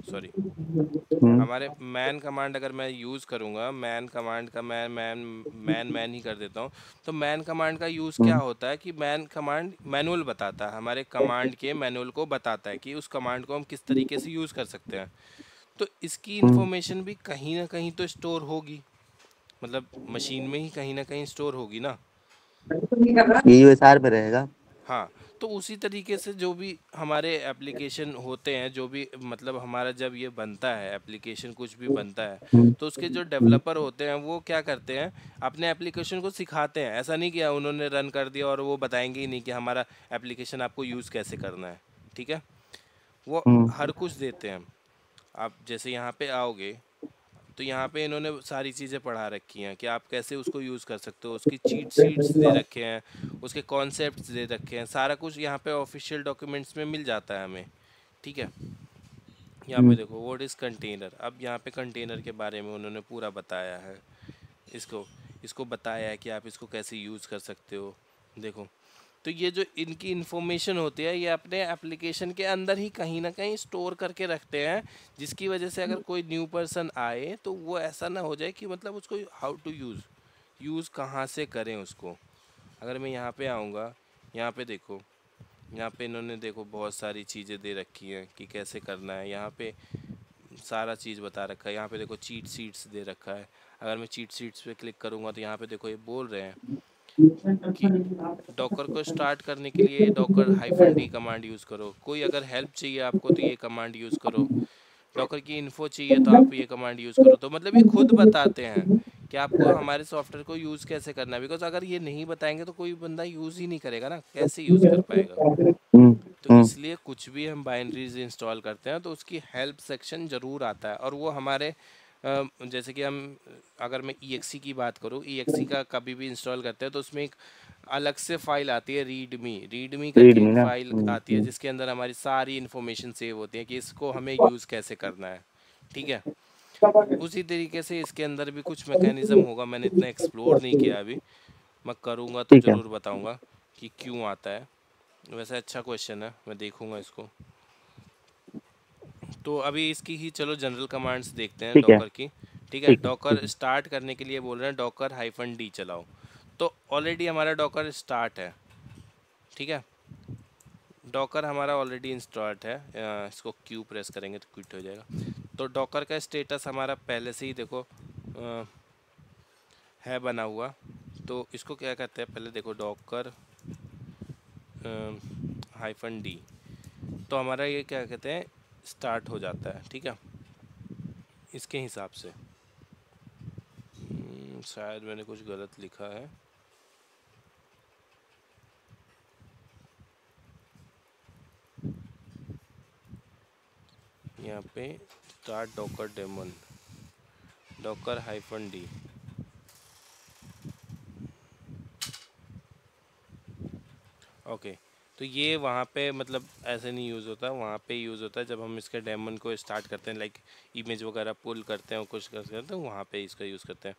सॉरी, हम्म। हमारे मैन कमांड अगर मैं यूज़ करूँगा, मैन कमांड का मैं मैन मैन मैन ही कर देता हूँ। तो मैन कमांड का यूज़ क्या हम्म। होता है कि मैन कमांड मैनुअल बताता है, हमारे कमांड के मैनुअल को बताता है कि उस कमांड को हम किस तरीके से यूज़ कर सकते हैं। तो इसकी हम्म। इन्फॉर्मेशन भी कहीं ना कहीं तो स्टोर होगी, मतलब मशीन में ही कहीं ना कहीं स्टोर होगी ना। ये यूएसआर में रहेगा। हाँ, तो उसी तरीके से जो भी हमारे एप्लीकेशन होते हैं, जो भी मतलब हमारा जब ये बनता है एप्लीकेशन कुछ भी बनता है, हम्म। तो उसके जो हम्म। डेवलपर होते हैं वो क्या करते हैं, अपने एप्लीकेशन को सिखाते हैं। ऐसा नहीं कि उन्होंने रन कर दिया और वो बताएंगे ही नहीं कि हमारा एप्लीकेशन आपको यूज़ कैसे करना है। ठीक है, वो हम्म। हर कुछ देते हैं। आप जैसे यहाँ पे आओगे तो यहाँ पे इन्होंने सारी चीज़ें पढ़ा रखी हैं कि आप कैसे उसको यूज़ कर सकते हो, उसकी चीट शीट्स दे रखे हैं, उसके कॉन्सेप्ट्स दे रखे हैं, सारा कुछ यहाँ पे ऑफिशियल डॉक्यूमेंट्स में मिल जाता है हमें। ठीक है, यहाँ पे हम्म। देखो व्हाट इज़ कंटेनर, अब यहाँ पे कंटेनर के बारे में उन्होंने पूरा बताया है। इसको इसको बताया है कि आप इसको कैसे यूज़ कर सकते हो। देखो, तो ये जो इनकी इन्फॉर्मेशन होती है ये अपने एप्लीकेशन के अंदर ही कहीं ना कहीं स्टोर करके रखते हैं, जिसकी वजह से अगर कोई न्यू पर्सन आए तो वो ऐसा ना हो जाए कि मतलब उसको हाउ टू यूज़ कहाँ से करें उसको। अगर मैं यहाँ पे आऊँगा, यहाँ पे देखो, यहाँ पे इन्होंने देखो बहुत सारी चीज़ें दे रखी हैं कि कैसे करना है। यहाँ पे सारा चीज़ बता रखा है। यहाँ पे देखो चीट शीट्स दे रखा है। अगर मैं चीट शीट्स पे क्लिक करूँगा तो यहाँ पे देखो ये बोल रहे हैं कि डॉकर को स्टार्ट करने के लिए Docker hyphen D command use करो, कोई अगर हेल्प चाहिए आपको तो ये कमांड यूज़ करो, डॉकर की इन्फो चाहिए तो आप ये कमांड यूज़ करो। तो मतलब ये खुद बताते हैं कि आपको हमारे सॉफ्टवेयर को यूज़ कैसे करना है, बिकॉज अगर ये नहीं बताएंगे तो कोई बंदा यूज़ ही नहीं करेगा ना, कैसे यूज़ कर पाएगा। हम्म। तो हम्म। इसलिए कुछ भी हम बाइनरीज इंस्टॉल करते हैं तो उसकी हेल्प सेक्शन ज़रूर आता है, और वो हमारे जैसे कि हम, अगर मैं EXE की बात करूँ, EXE का कभी भी इंस्टॉल करते हैं तो उसमें एक अलग से फाइल आती है, रीडमी करके रीडमी एक ना। फाइल आती है, हम्म। जिसके अंदर हमारी सारी इन्फॉर्मेशन सेव होती है कि इसको हमें यूज़ कैसे करना है। ठीक है, उसी तरीके से इसके अंदर भी कुछ मैकेनिज़्म होगा, मैंने इतना एक्सप्लोर नहीं किया अभी, मैं करूँगा तो ठीक है। ज़रूर बताऊँगा कि क्यों आता है। वैसे अच्छा क्वेश्चन है, मैं देखूँगा इसको। तो अभी इसकी ही चलो जनरल कमांड्स देखते हैं ठीक है। डॉकर की। ठीक है, ठीक है। ठीक डॉकर है। स्टार्ट करने के लिए बोल रहे हैं डॉकर हाइफन डी चलाओ। तो ऑलरेडी हमारा डॉकर स्टार्ट है। ठीक है, डॉकर हमारा ऑलरेडी इंस्टॉल्ड है। इसको क्यू प्रेस करेंगे तो क्विट हो जाएगा। तो डॉकर का स्टेटस हमारा पहले से ही देखो है बना हुआ। तो इसको क्या कहते हैं, पहले देखो डॉकर हाइफन डी, तो हमारा ये क्या कहते हैं स्टार्ट हो जाता है। ठीक है, इसके हिसाब से शायद मैंने कुछ गलत लिखा है। यहाँ पे start Docker daemon Docker hyphen D. Okay, तो ये वहाँ पे मतलब ऐसे नहीं यूज़ होता, वहाँ पे यूज़ होता है जब हम इसके डेमन को स्टार्ट करते हैं, लाइक इमेज वगैरह पुल करते हैं और कुछ करते हैं, तो वहाँ पे इसका यूज़ करते हैं।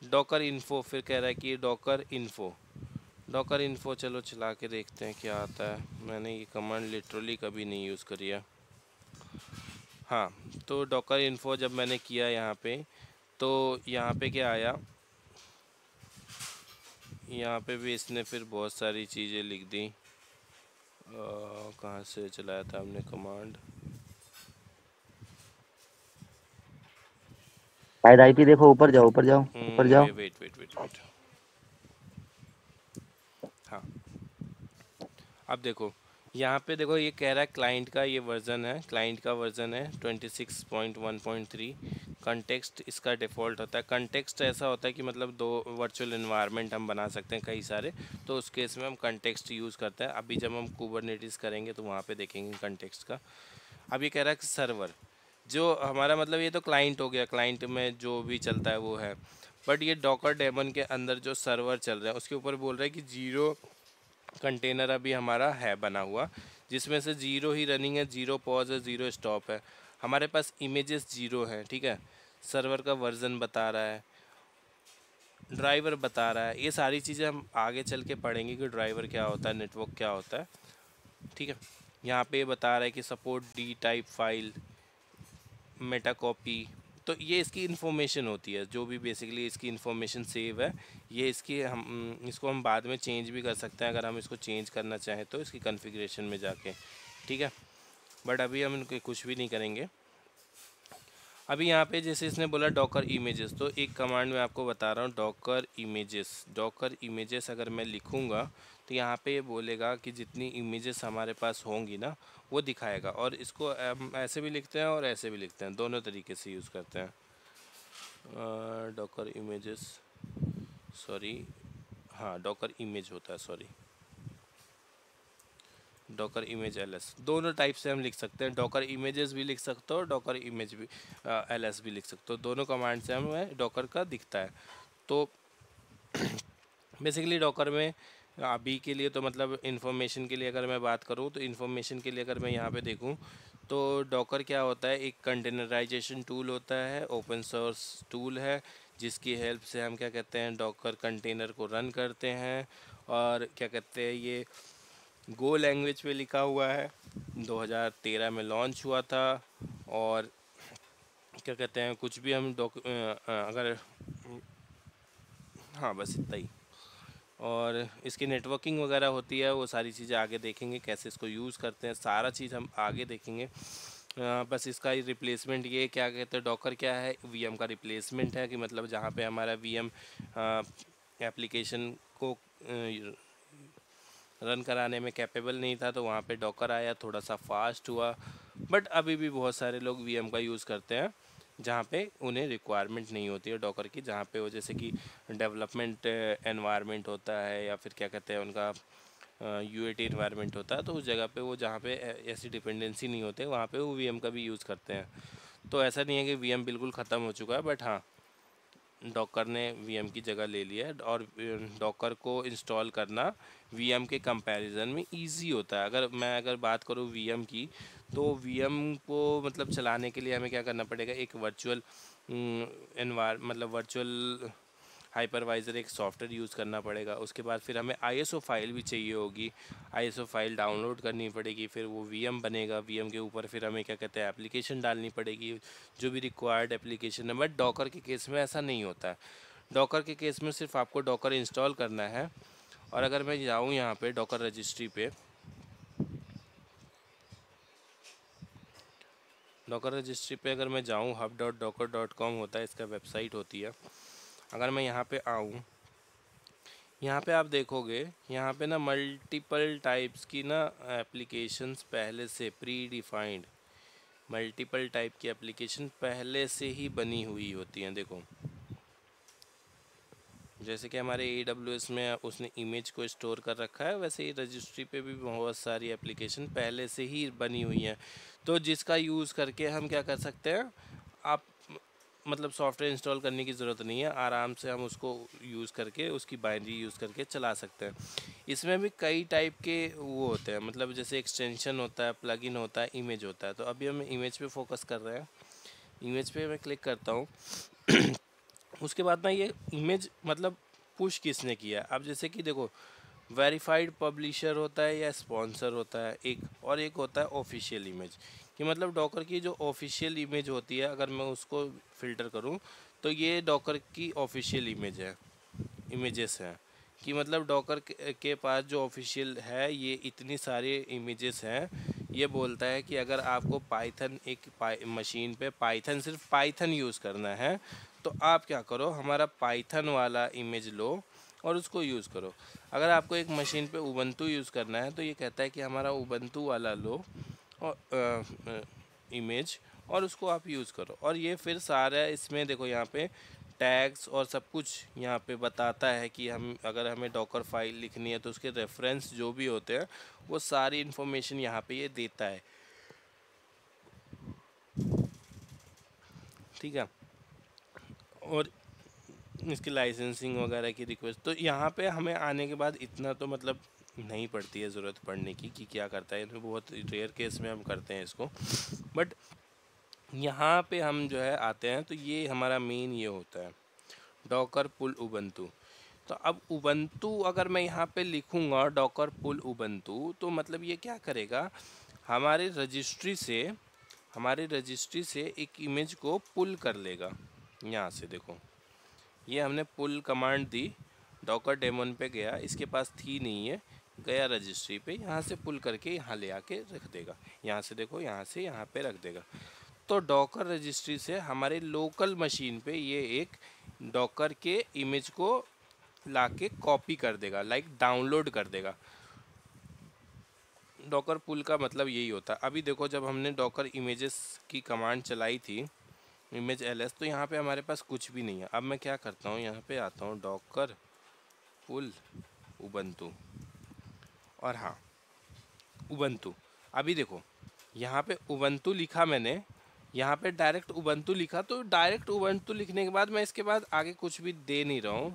डॉकर इन्फो फिर कह रहा है कि डॉकर इन्फो, डॉकर इन्फो चलो चला के देखते हैं क्या आता है। मैंने ये कमांड लिटरली कभी नहीं यूज़ करी है। हाँ, तो डॉकर इन्फो जब मैंने किया यहाँ पे, तो यहाँ पे क्या आया, यहाँ पे भी इसने फिर बहुत सारी चीज़ें लिख दी। कहाँ से चलाया था हमने कमांड, शायद आईपी देखो, ऊपर जाओ ऊपर जाओ ऊपर जाओ। Wait wait wait wait. हाँ, अब देखो यहाँ पे देखो, ये कह रहा है क्लाइंट का ये वर्ज़न है, क्लाइंट का वर्ज़न है 26.1.3। कंटेक्स्ट इसका डिफ़ॉल्ट होता है। कंटेक्स्ट ऐसा होता है कि मतलब दो वर्चुअल इन्वायरमेंट हम बना सकते हैं कई सारे, तो उस केस में हम कंटेक्स्ट यूज़ करते हैं। अभी जब हम कुबरनेटिस करेंगे तो वहाँ पे देखेंगे कंटेक्स्ट का। अब ये कह रहा है कि सर्वर जो हमारा मतलब ये तो क्लाइंट हो गया, क्लाइंट में जो भी चलता है वो है, बट ये डॉकर डेमन के अंदर जो सर्वर चल रहा है उसके ऊपर बोल रहा है कि 0 कंटेनर अभी हमारा है बना हुआ, जिसमें से 0 ही रनिंग है, 0 पॉज है, 0 स्टॉप है। हमारे पास इमेजेस 0 हैं, ठीक है। सर्वर का वर्जन बता रहा है, ड्राइवर बता रहा है, ये सारी चीज़ें हम आगे चल के पढ़ेंगे कि ड्राइवर क्या होता है, नेटवर्क क्या होता है, ठीक है। यहाँ पे बता रहा है कि support D type file, Meta copy, तो ये इसकी इन्फॉर्मेशन होती है, जो भी बेसिकली इसकी इन्फॉर्मेशन सेव है। ये इसकी हम इसको हम बाद में चेंज भी कर सकते हैं अगर हम इसको चेंज करना चाहें तो, इसकी कॉन्फ़िगरेशन में जाके, ठीक है। बट अभी हम इनके कुछ भी नहीं करेंगे। अभी यहाँ पे जैसे इसने बोला डॉकर इमेजेस, तो एक कमांड मैं आपको बता रहा हूँ, डॉकर इमेजेस। डॉकर इमेजेस अगर मैं लिखूँगा तो यहाँ पे ये बोलेगा कि जितनी इमेजेस हमारे पास होंगी ना वो दिखाएगा, और इसको हम ऐसे भी लिखते हैं और ऐसे भी लिखते हैं, दोनों तरीके से यूज़ करते हैं। डॉकर इमेजेस, सॉरी, हाँ डॉकर इमेज होता है, सॉरी, डॉकर इमेज एलएस, दोनों टाइप से हम लिख सकते हैं। डॉकर इमेजेस भी लिख सकते हो, डॉकर इमेज भी एलएस भी लिख सकते हो, दोनों कमांड से हमें डॉकर का दिखता है। तो बेसिकली डॉकर में अभी के लिए तो मतलब इन्फॉर्मेशन के लिए अगर मैं बात करूँ तो इन्फॉर्मेशन के लिए अगर मैं यहाँ पे देखूँ तो डॉकर क्या होता है, एक कंटेनराइजेशन टूल होता है, ओपन सोर्स टूल है, जिसकी हेल्प से हम क्या कहते हैं डॉकर कंटेनर को रन करते हैं। और क्या कहते हैं, ये गो लैंग्वेज पे लिखा हुआ है, 2013 में लॉन्च हुआ था। और क्या कहते हैं, कुछ भी हम अगर, हाँ बस इतना ही। और इसकी नेटवर्किंग वगैरह होती है, वो सारी चीज़ें आगे देखेंगे, कैसे इसको यूज़ करते हैं, सारा चीज़ हम आगे देखेंगे। बस इसका रिप्लेसमेंट, ये क्या कहते हैं, डॉकर क्या है, वीएम का रिप्लेसमेंट है, कि मतलब जहाँ पे हमारा वीएम एप्लीकेशन को रन कराने में कैपेबल नहीं था तो वहाँ पे डॉकर आया, थोड़ा सा फास्ट हुआ। बट अभी भी बहुत सारे लोग वीएम का यूज़ करते हैं जहाँ पे उन्हें रिक्वायरमेंट नहीं होती है डॉकर की, जहाँ पे वो जैसे कि डेवलपमेंट एनवायरनमेंट होता है या फिर क्या कहते हैं उनका यूएटी इन्वायरमेंट होता है, तो उस जगह पे वो जहाँ पे ऐसी डिपेंडेंसी नहीं होते वहाँ पे वो वीएम का भी यूज़ करते हैं। तो ऐसा नहीं है कि वीएम बिल्कुल ख़त्म हो चुका है, बट हाँ डॉकर ने वीएम की जगह ले लिया है। और डॉकर को इंस्टॉल करना वीएम के कंपैरिजन में इजी होता है। अगर बात करूँ वीएम की, तो वीएम को मतलब चलाने के लिए हमें क्या करना पड़ेगा, एक वर्चुअल मतलब वर्चुअल हाइपरवाइज़र एक सॉफ्टवेयर यूज़ करना पड़ेगा। उसके बाद फिर हमें आईएसओ फाइल भी चाहिए होगी, आईएसओ फाइल डाउनलोड करनी पड़ेगी, फिर वो वीएम बनेगा, वीएम के ऊपर फिर हमें क्या कहते हैं एप्लीकेशन डालनी पड़ेगी, जो भी रिक्वायर्ड एप्लीकेशन है। बट डॉकर के केस में ऐसा नहीं होता है। डॉकर के केस में सिर्फ आपको डॉकर इंस्टॉल करना है। और अगर मैं जाऊँ यहाँ पे डॉकर रजिस्ट्री पे, डॉकर रजिस्ट्री पे अगर मैं जाऊँ, hub.docker.com होता है, इसका वेबसाइट होती है। अगर मैं यहाँ पे आऊँ, यहाँ पे आप देखोगे, यहाँ पे ना मल्टीपल टाइप्स की ना एप्लीकेशंस पहले से प्री डिफाइंड, मल्टीपल टाइप की एप्लीकेशन पहले से ही बनी हुई होती हैं। देखो जैसे कि हमारे AWS में उसने इमेज को स्टोर कर रखा है, वैसे ही रजिस्ट्री पे भी बहुत सारी एप्लीकेशन पहले से ही बनी हुई हैं। तो जिसका यूज़ करके हम क्या कर सकते हैं, आप मतलब सॉफ्टवेयर इंस्टॉल करने की ज़रूरत नहीं है, आराम से हम उसको यूज़ करके उसकी बाइनरी यूज़ करके चला सकते हैं। इसमें भी कई टाइप के वो होते हैं, मतलब जैसे एक्सटेंशन होता है, प्लगइन होता है, इमेज होता है। तो अभी हम इमेज पे फोकस कर रहे हैं। इमेज पे मैं क्लिक करता हूँ। उसके बाद में ये इमेज मतलब पुश किसने किया। अब जैसे कि देखो, वेरीफाइड पब्लिशर होता है या स्पॉन्सर होता है एक, और एक होता है ऑफिशियल इमेज, कि मतलब डॉकर की जो ऑफिशियल इमेज होती है, अगर मैं उसको फ़िल्टर करूं तो ये डॉकर की ऑफिशियल इमेज है, इमेजेस हैं, कि मतलब डॉकर के पास जो ऑफिशियल है ये इतनी सारे इमेजेस हैं। ये बोलता है कि अगर आपको पाइथन मशीन पे पाइथन, सिर्फ पाइथन यूज़ करना है, तो आप क्या करो, हमारा पाइथन वाला इमेज लो और उसको यूज़ करो। अगर आपको एक मशीन पे उबंटू यूज़ करना है तो ये कहता है कि हमारा उबंटू वाला लो और इमेज, और उसको आप यूज़ करो। और ये फिर सारा इसमें देखो यहाँ पे टैग्स और सब कुछ यहाँ पे बताता है कि हम अगर हमें डॉकर फाइल लिखनी है तो उसके रेफरेंस जो भी होते हैं वो सारी इन्फॉर्मेशन यहाँ पे ये देता है। ठीक है। और इसकी लाइसेंसिंग वगैरह की रिक्वेस्ट, तो यहाँ पे हमें आने के बाद इतना तो मतलब नहीं पड़ती है ज़रूरत पड़ने की कि क्या करता है, इसमें बहुत रेयर केस में हम करते हैं इसको। बट यहाँ पे हम जो है आते हैं तो ये हमारा मेन ये होता है, डॉकर पुल उबंटू। तो अब उबंटू अगर मैं यहाँ पे लिखूँगा डॉकर पुल उबंटू, तो मतलब ये क्या करेगा, हमारे रजिस्ट्री से एक इमेज को पुल कर लेगा। यहाँ से देखो, ये हमने पुल कमांड दी, डॉकर डेमन पे गया, इसके पास थी नहीं है, गया रजिस्ट्री पे, यहाँ से पुल करके यहाँ ले आके रख देगा। यहाँ से देखो, यहाँ से यहाँ पे रख देगा। तो डॉकर रजिस्ट्री से हमारे लोकल मशीन पे ये एक डॉकर के इमेज को लाके कॉपी कर देगा, लाइक डाउनलोड कर देगा। डॉकर पुल का मतलब यही होता है। अभी देखो, जब हमने डॉकर इमेजेस की कमांड चलाई थी, इमेज ls, तो यहाँ पे हमारे पास कुछ भी नहीं है। अब मैं क्या करता हूँ, यहाँ पे आता हूँ डॉकर पुल उबंटू, और हाँ उबंटू। अभी देखो यहाँ पे उबंटू लिखा मैंने, यहाँ पे डायरेक्ट उबंटू लिखा, तो डायरेक्ट उबंटू लिखने के बाद मैं इसके बाद आगे कुछ भी दे नहीं रहा हूँ।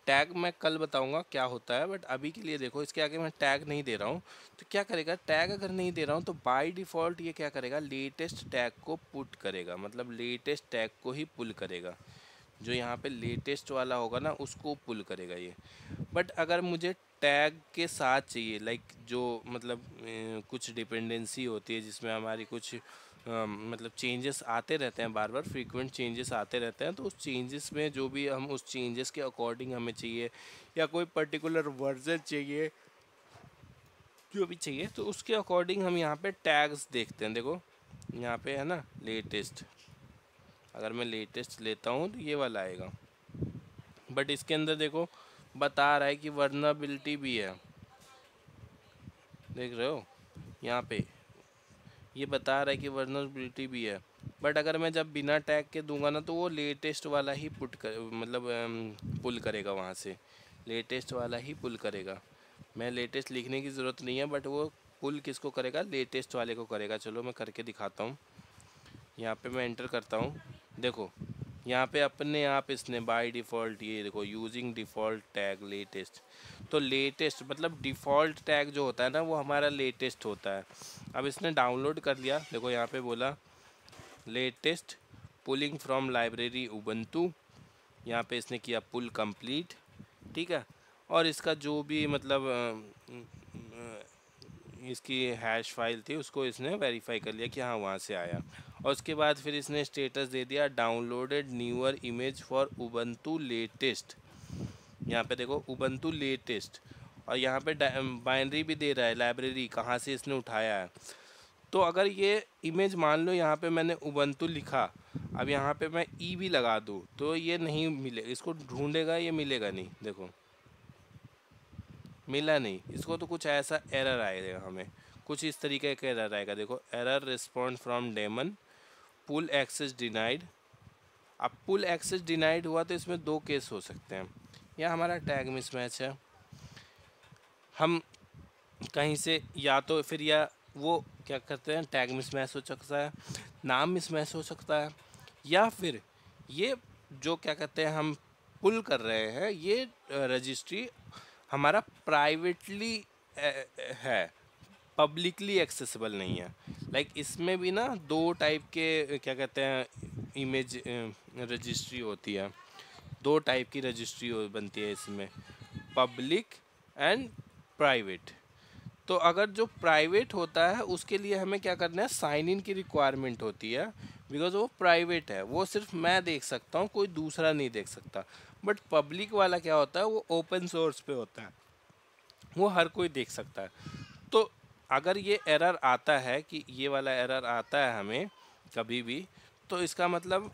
टैग मैं कल बताऊंगा क्या होता है, बट अभी के लिए देखो इसके आगे मैं टैग नहीं दे रहा हूँ। तो क्या करेगा, टैग अगर नहीं दे रहा हूँ तो बाय डिफ़ॉल्ट ये क्या करेगा, लेटेस्ट टैग को पुट करेगा, मतलब लेटेस्ट टैग को ही पुल करेगा। जो यहाँ पे लेटेस्ट वाला होगा ना उसको पुल करेगा ये। बट अगर मुझे टैग के साथ चाहिए, लाइक जो मतलब कुछ डिपेंडेंसी होती है जिसमें हमारी कुछ मतलब चेंजेस आते रहते हैं, बार बार फ्रीक्वेंट चेंजेस आते रहते हैं, तो उस चेंजेस में जो भी हम उस चेंजेस के अकॉर्डिंग हमें चाहिए, या कोई पर्टिकुलर वर्जन चाहिए, जो भी चाहिए, तो उसके अकॉर्डिंग हम यहाँ पे टैग्स देखते हैं। देखो यहाँ पे है ना लेटेस्ट, अगर मैं लेटेस्ट लेता हूँ तो ये वाला आएगा। बट इसके अंदर देखो बता रहा है कि वर्नबिलिटी भी है, देख रहे हो यहाँ पे ये बता रहा है कि वर्नबिलिटी भी है। बट अगर मैं जब बिना टैग के दूंगा ना तो वो लेटेस्ट वाला ही पुट कर मतलब पुल करेगा, वहाँ से लेटेस्ट वाला ही पुल करेगा। मैं लेटेस्ट लिखने की ज़रूरत नहीं है, बट वो पुल किसको करेगा, लेटेस्ट वाले को करेगा। चलो मैं करके दिखाता हूँ। यहाँ पे मैं एंटर करता हूँ, देखो यहाँ पे अपने आप इसने बाय डिफ़ॉल्ट, ये देखो यूजिंग डिफ़ॉल्ट टैग लेटेस्ट। तो लेटेस्ट मतलब डिफ़ॉल्ट टैग जो होता है ना वो हमारा लेटेस्ट होता है। अब इसने डाउनलोड कर लिया, देखो यहाँ पे बोला latest pulling from library Ubuntu, यहाँ पे इसने किया पुल कंप्लीट। ठीक है। और इसका जो भी मतलब इसकी हैश फाइल थी उसको इसने वेरीफाई कर लिया कि हाँ वहाँ से आया। और उसके बाद फिर इसने स्टेटस दे दिया downloaded newer image for Ubuntu latest. यहाँ पे देखो उबंटू लेटेस्ट, और यहाँ पे बाइनरी भी दे रहा है, लाइब्रेरी कहाँ से इसने उठाया है। तो अगर ये इमेज मान लो यहाँ पे मैंने उबंटू लिखा, अब यहाँ पे मैं ई भी लगा दूँ तो ये नहीं मिलेगा, इसको ढूंढेगा, ये मिलेगा नहीं। देखो मिला नहीं इसको, तो कुछ ऐसा एरर आएगा, हमें कुछ इस तरीके का एरर आएगा। देखो error respond from daemon, pull access denied. अब पुल एक्सेस डिनाइड हुआ तो इसमें दो केस हो सकते हैं, या हमारा टैग मिसमैच है, हम कहीं से या तो फिर या वो क्या करते हैं टैग मिसमैच हो सकता है, नाम मिसमैच हो सकता है, या फिर ये जो क्या कहते हैं हम पुल कर रहे हैं, ये रजिस्ट्री हमारा प्राइवेटली है, पब्लिकली एक्सेसिबल नहीं है। इसमें भी ना दो टाइप के क्या कहते हैं इमेज रजिस्ट्री होती है, दो टाइप की रजिस्ट्री बनती है इसमें, पब्लिक एंड प्राइवेट। तो अगर जो प्राइवेट होता है उसके लिए हमें क्या करना है, साइन इन की रिक्वायरमेंट होती है, बिकॉज वो प्राइवेट है, वो सिर्फ मैं देख सकता हूँ, कोई दूसरा नहीं देख सकता। बट पब्लिक वाला क्या होता है, वो ओपन सोर्स पे होता है, वो हर कोई देख सकता है। तो अगर ये एरर आता है कि ये वाला एरर आता है हमें कभी भी, तो इसका मतलब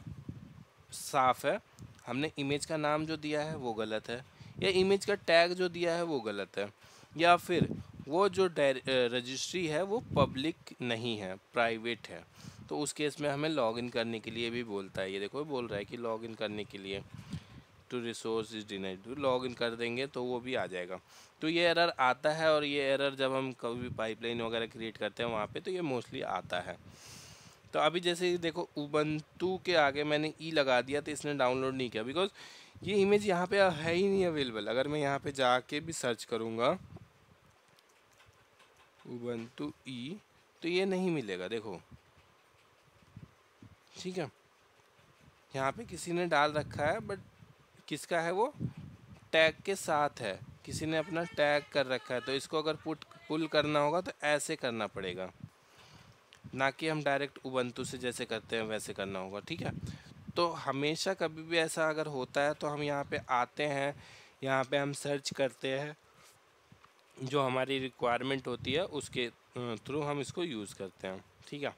साफ है, हमने इमेज का नाम जो दिया है वो गलत है, या इमेज का टैग जो दिया है वो गलत है, या फिर वो जो रजिस्ट्री है वो पब्लिक नहीं है, प्राइवेट है। तो उस केस में हमें लॉगिन करने के लिए भी बोलता है, ये देखो बोल रहा है कि लॉगिन करने के लिए टू रिसोर्स इज डिनाइड, तो लॉगिन कर देंगे तो वो भी आ जाएगा। तो ये एरर आता है, और ये एरर जब हम कभी भी पाइपलाइन वगैरह क्रिएट करते हैं वहाँ पे, तो ये मोस्टली आता है। तो अभी जैसे देखो उबंटू के आगे मैंने ई लगा दिया तो इसने डाउनलोड नहीं किया, बिकॉज ये इमेज यहाँ पे है ही नहीं अवेलेबल। अगर मैं यहाँ पे जाके भी सर्च करूँगा उबंटू ई, तो ये नहीं मिलेगा, देखो ठीक है। यहाँ पे किसी ने डाल रखा है, बट किसका है वो, टैग के साथ है, किसी ने अपना टैग कर रखा है। तो इसको अगर पुल करना होगा तो ऐसे करना पड़ेगा, ना कि हम डायरेक्ट उबंटू से जैसे करते हैं वैसे करना होगा, ठीक है। तो हमेशा कभी भी ऐसा अगर होता है तो हम यहाँ पे आते हैं, यहाँ पे हम सर्च करते हैं, जो हमारी रिक्वायरमेंट होती है उसके थ्रू हम इसको यूज़ करते हैं, ठीक है।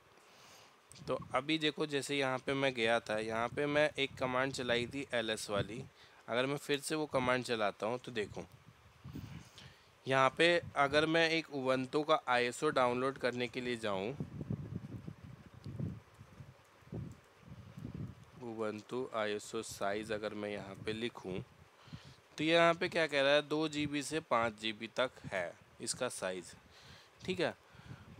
तो अभी देखो जैसे यहाँ पे मैं गया था, यहाँ पे मैं एक कमांड चलाई थी ls वाली। अगर मैं फिर से वो कमांड चलाता हूँ तो देखो यहाँ पे अगर मैं एक उबंटू का ISO डाउनलोड करने के लिए जाऊँ, उबंटू ISO साइज़ अगर मैं यहाँ पे लिखूँ, तो ये यहाँ पे क्या कह रहा है, 2 GB से 5 GB तक है इसका साइज़, ठीक है।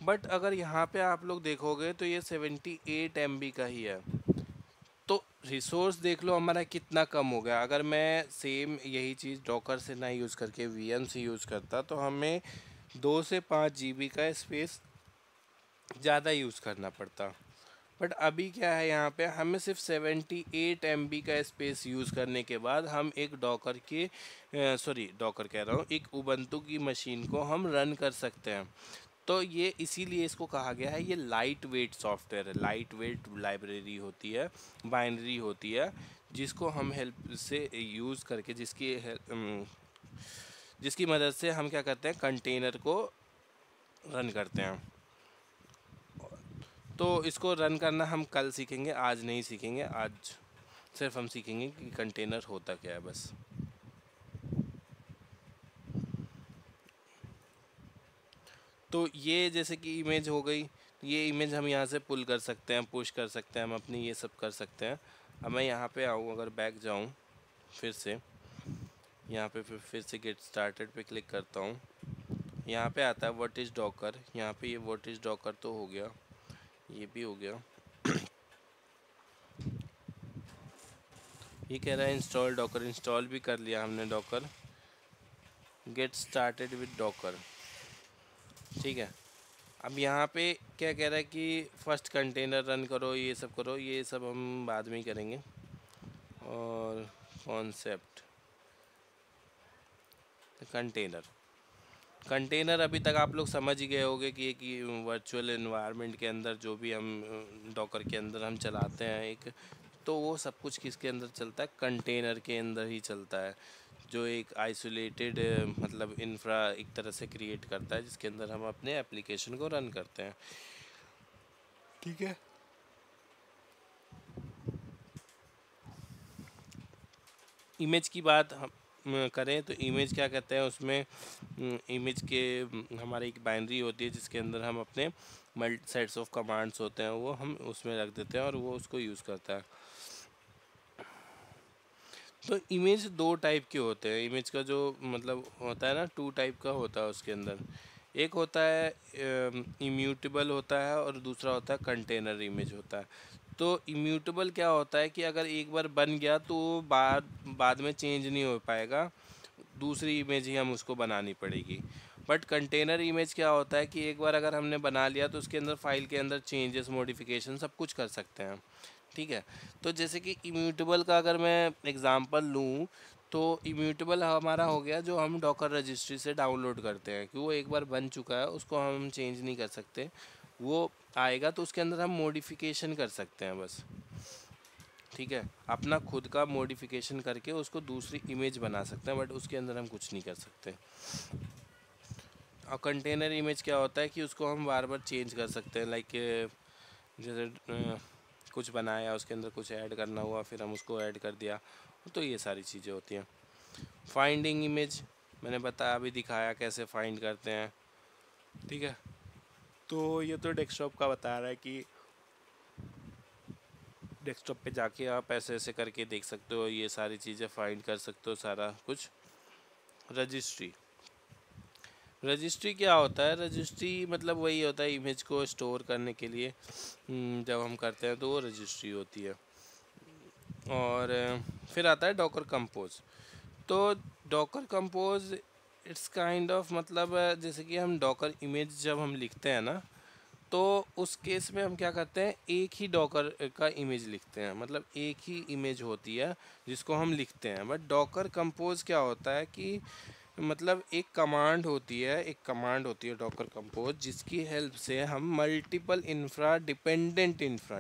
बट अगर यहाँ पे आप लोग देखोगे तो ये 78 MB का ही है। तो रिसोर्स देख लो हमारा कितना कम हो गया। अगर मैं सेम यही चीज़ डॉकर से ना यूज़ करके VM से यूज़ करता तो हमें 2 से 5 GB का स्पेस ज़्यादा यूज़ करना पड़ता। बट अभी क्या है, यहाँ पे हमें सिर्फ 78 MB का स्पेस यूज़ करने के बाद हम एक डॉकर के डॉकर कह रहा हूँ, एक उबंटू की मशीन को हम रन कर सकते हैं। तो ये इसीलिए इसको कहा गया है, ये लाइट वेट सॉफ्टवेयर है, लाइट वेट लाइब्रेरी होती है, बाइनरी होती है, जिसको हम हेल्प से यूज़ करके, जिसकी मदद से हम क्या करते हैं, कंटेनर को रन करते हैं। तो इसको रन करना हम कल सीखेंगे, आज नहीं सीखेंगे। आज सिर्फ हम सीखेंगे कि कंटेनर होता क्या है बस। तो ये जैसे कि इमेज हो गई, ये इमेज हम यहाँ से पुल कर सकते हैं, पुश कर सकते हैं, हम अपनी ये सब कर सकते हैं। अब मैं यहाँ पे आऊँ, अगर बैक जाऊँ फिर से, यहाँ पे फिर से गेट स्टार्टेड पे क्लिक करता हूँ, यहाँ पे आता है व्हाट इज़ डॉकर। यहाँ पे ये व्हाट इज़ डॉकर तो हो गया, ये भी हो गया। ये कह रहा है इंस्टॉल डॉकर, इंस्टॉल भी कर लिया हमने Docker. Get started with Docker, ठीक है। अब यहाँ पे क्या कह रहा है कि फर्स्ट कंटेनर रन करो, ये सब करो, ये सब हम बाद में ही करेंगे। और कॉन्सेप्ट कंटेनर, कंटेनर अभी तक आप लोग समझ ही गए होंगे कि एक वर्चुअल एनवायरनमेंट के अंदर जो भी हम डॉकर के अंदर हम चलाते हैं एक, तो वो सब कुछ किसके अंदर चलता है, कंटेनर के अंदर ही चलता है, जो एक आइसोलेटेड मतलब इंफ्रा एक तरह से क्रिएट करता है, जिसके अंदर हम अपने एप्लीकेशन को रन करते हैं, ठीक है। इमेज की बात हम करें तो इमेज क्या कहते हैं, उसमें इमेज के हमारी एक बाइनरी होती है, जिसके अंदर हम अपने मल्टी सेट्स ऑफ कमांड्स होते हैं वो हम उसमें रख देते हैं और वो उसको यूज़ करता है। तो इमेज दो टाइप के होते हैं, इमेज का जो मतलब होता है ना, 2 टाइप का होता है उसके अंदर। एक होता है इम्यूटेबल होता है, और दूसरा होता है कंटेनर इमेज होता है। तो इम्यूटेबल क्या होता है कि अगर एक बार बन गया तो बाद में चेंज नहीं हो पाएगा, दूसरी इमेज ही हम उसको बनानी पड़ेगी। बट कंटेनर इमेज क्या होता है कि एक बार अगर हमने बना लिया तो उसके अंदर फाइल के अंदर चेंजेस मॉडिफिकेशन सब कुछ कर सकते हैं। ठीक है, तो जैसे कि इम्यूटेबल का अगर मैं एग्जांपल लूँ तो इम्यूटेबल हमारा हो गया जो हम डॉकर रजिस्ट्री से डाउनलोड करते हैं, कि वो एक बार बन चुका है उसको हम चेंज नहीं कर सकते, वो आएगा तो उसके अंदर हम मॉडिफिकेशन कर सकते हैं बस। ठीक है, अपना खुद का मॉडिफिकेशन करके उसको दूसरी इमेज बना सकते हैं, बट उसके अंदर हम कुछ नहीं कर सकते। और कंटेनर इमेज क्या होता है कि उसको हम बार बार चेंज कर सकते हैं, लाइक जैसे कुछ बनाया उसके अंदर कुछ ऐड करना हुआ फिर हम उसको ऐड कर दिया, तो ये सारी चीज़ें होती हैं। फाइंडिंग इमेज मैंने बताया, अभी दिखाया कैसे फाइंड करते हैं। ठीक है, तो ये तो डेस्कटॉप का बता रहा है कि डेस्कटॉप पे जाके आप ऐसे ऐसे करके देख सकते हो, ये सारी चीज़ें फाइंड कर सकते हो सारा कुछ। रजिस्ट्री, रजिस्ट्री क्या होता है? रजिस्ट्री मतलब वही होता है इमेज को स्टोर करने के लिए जब हम करते हैं तो वो रजिस्ट्री होती है। और फिर आता है डॉकर कंपोज। तो Docker compose it's kind of मतलब जैसे कि हम डॉकर इमेज जब हम लिखते हैं ना, तो उस केस में हम क्या करते हैं, एक ही डॉकर का इमेज लिखते हैं, मतलब एक ही इमेज होती है जिसको हम लिखते हैं। बट डॉकर कंपोज क्या होता है कि मतलब एक कमांड होती है डॉकर कंपोज, जिसकी हेल्प से हम मल्टीपल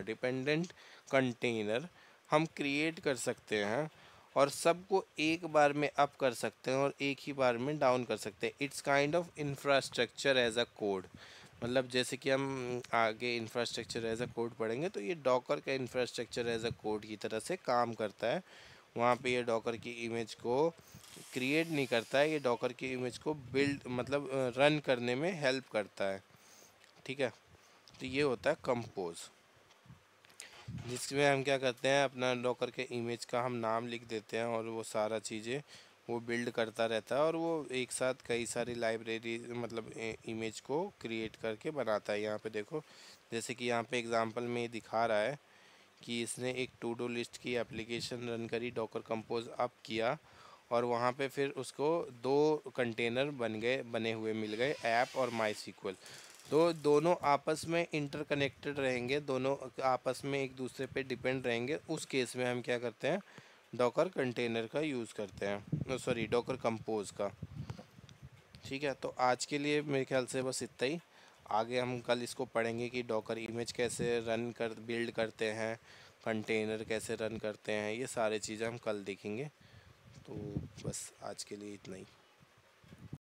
डिपेंडेंट कंटेनर हम क्रिएट कर सकते हैं और सबको एक बार में अप कर सकते हैं और एक ही बार में डाउन कर सकते हैं। It's kind of infrastructure as a code, मतलब जैसे कि हम आगे इंफ्रास्ट्रक्चर एज अ कोड पढ़ेंगे तो ये डॉकर का इंफ्रास्ट्रक्चर एज अ कोड की तरह से काम करता है। वहाँ पे ये डॉकर की इमेज को क्रिएट नहीं करता है, ये डॉकर की इमेज को बिल्ड मतलब रन करने में हेल्प करता है। ठीक है, तो ये होता है कंपोज, जिसमें हम क्या करते हैं, अपना डॉकर के इमेज का हम नाम लिख देते हैं और वो सारा चीज़ें वो बिल्ड करता रहता है और वो एक साथ कई सारी लाइब्रेरी मतलब इमेज को क्रिएट करके बनाता है। यहाँ पे देखो, जैसे कि यहाँ पे एग्जांपल में दिखा रहा है कि इसने एक टू डू लिस्ट की एप्लीकेशन रन करी, डॉकर कंपोज अप किया और वहाँ पे फिर उसको दो कंटेनर बने हुए मिल गए, ऐप और माई सीक्वल। तो दोनों आपस में इंटरकनेक्टेड रहेंगे, दोनों आपस में एक दूसरे पे डिपेंड रहेंगे। उस केस में हम क्या करते हैं, डॉकर कंटेनर का यूज़ करते हैं, सॉरी डॉकर कंपोज का। ठीक है, तो आज के लिए मेरे ख्याल से बस इतना ही। आगे हम कल इसको पढ़ेंगे कि डॉकर इमेज कैसे बिल्ड करते हैं, कंटेनर कैसे रन करते हैं, ये सारे चीज़ें हम कल देखेंगे। तो बस आज के लिए इतना ही।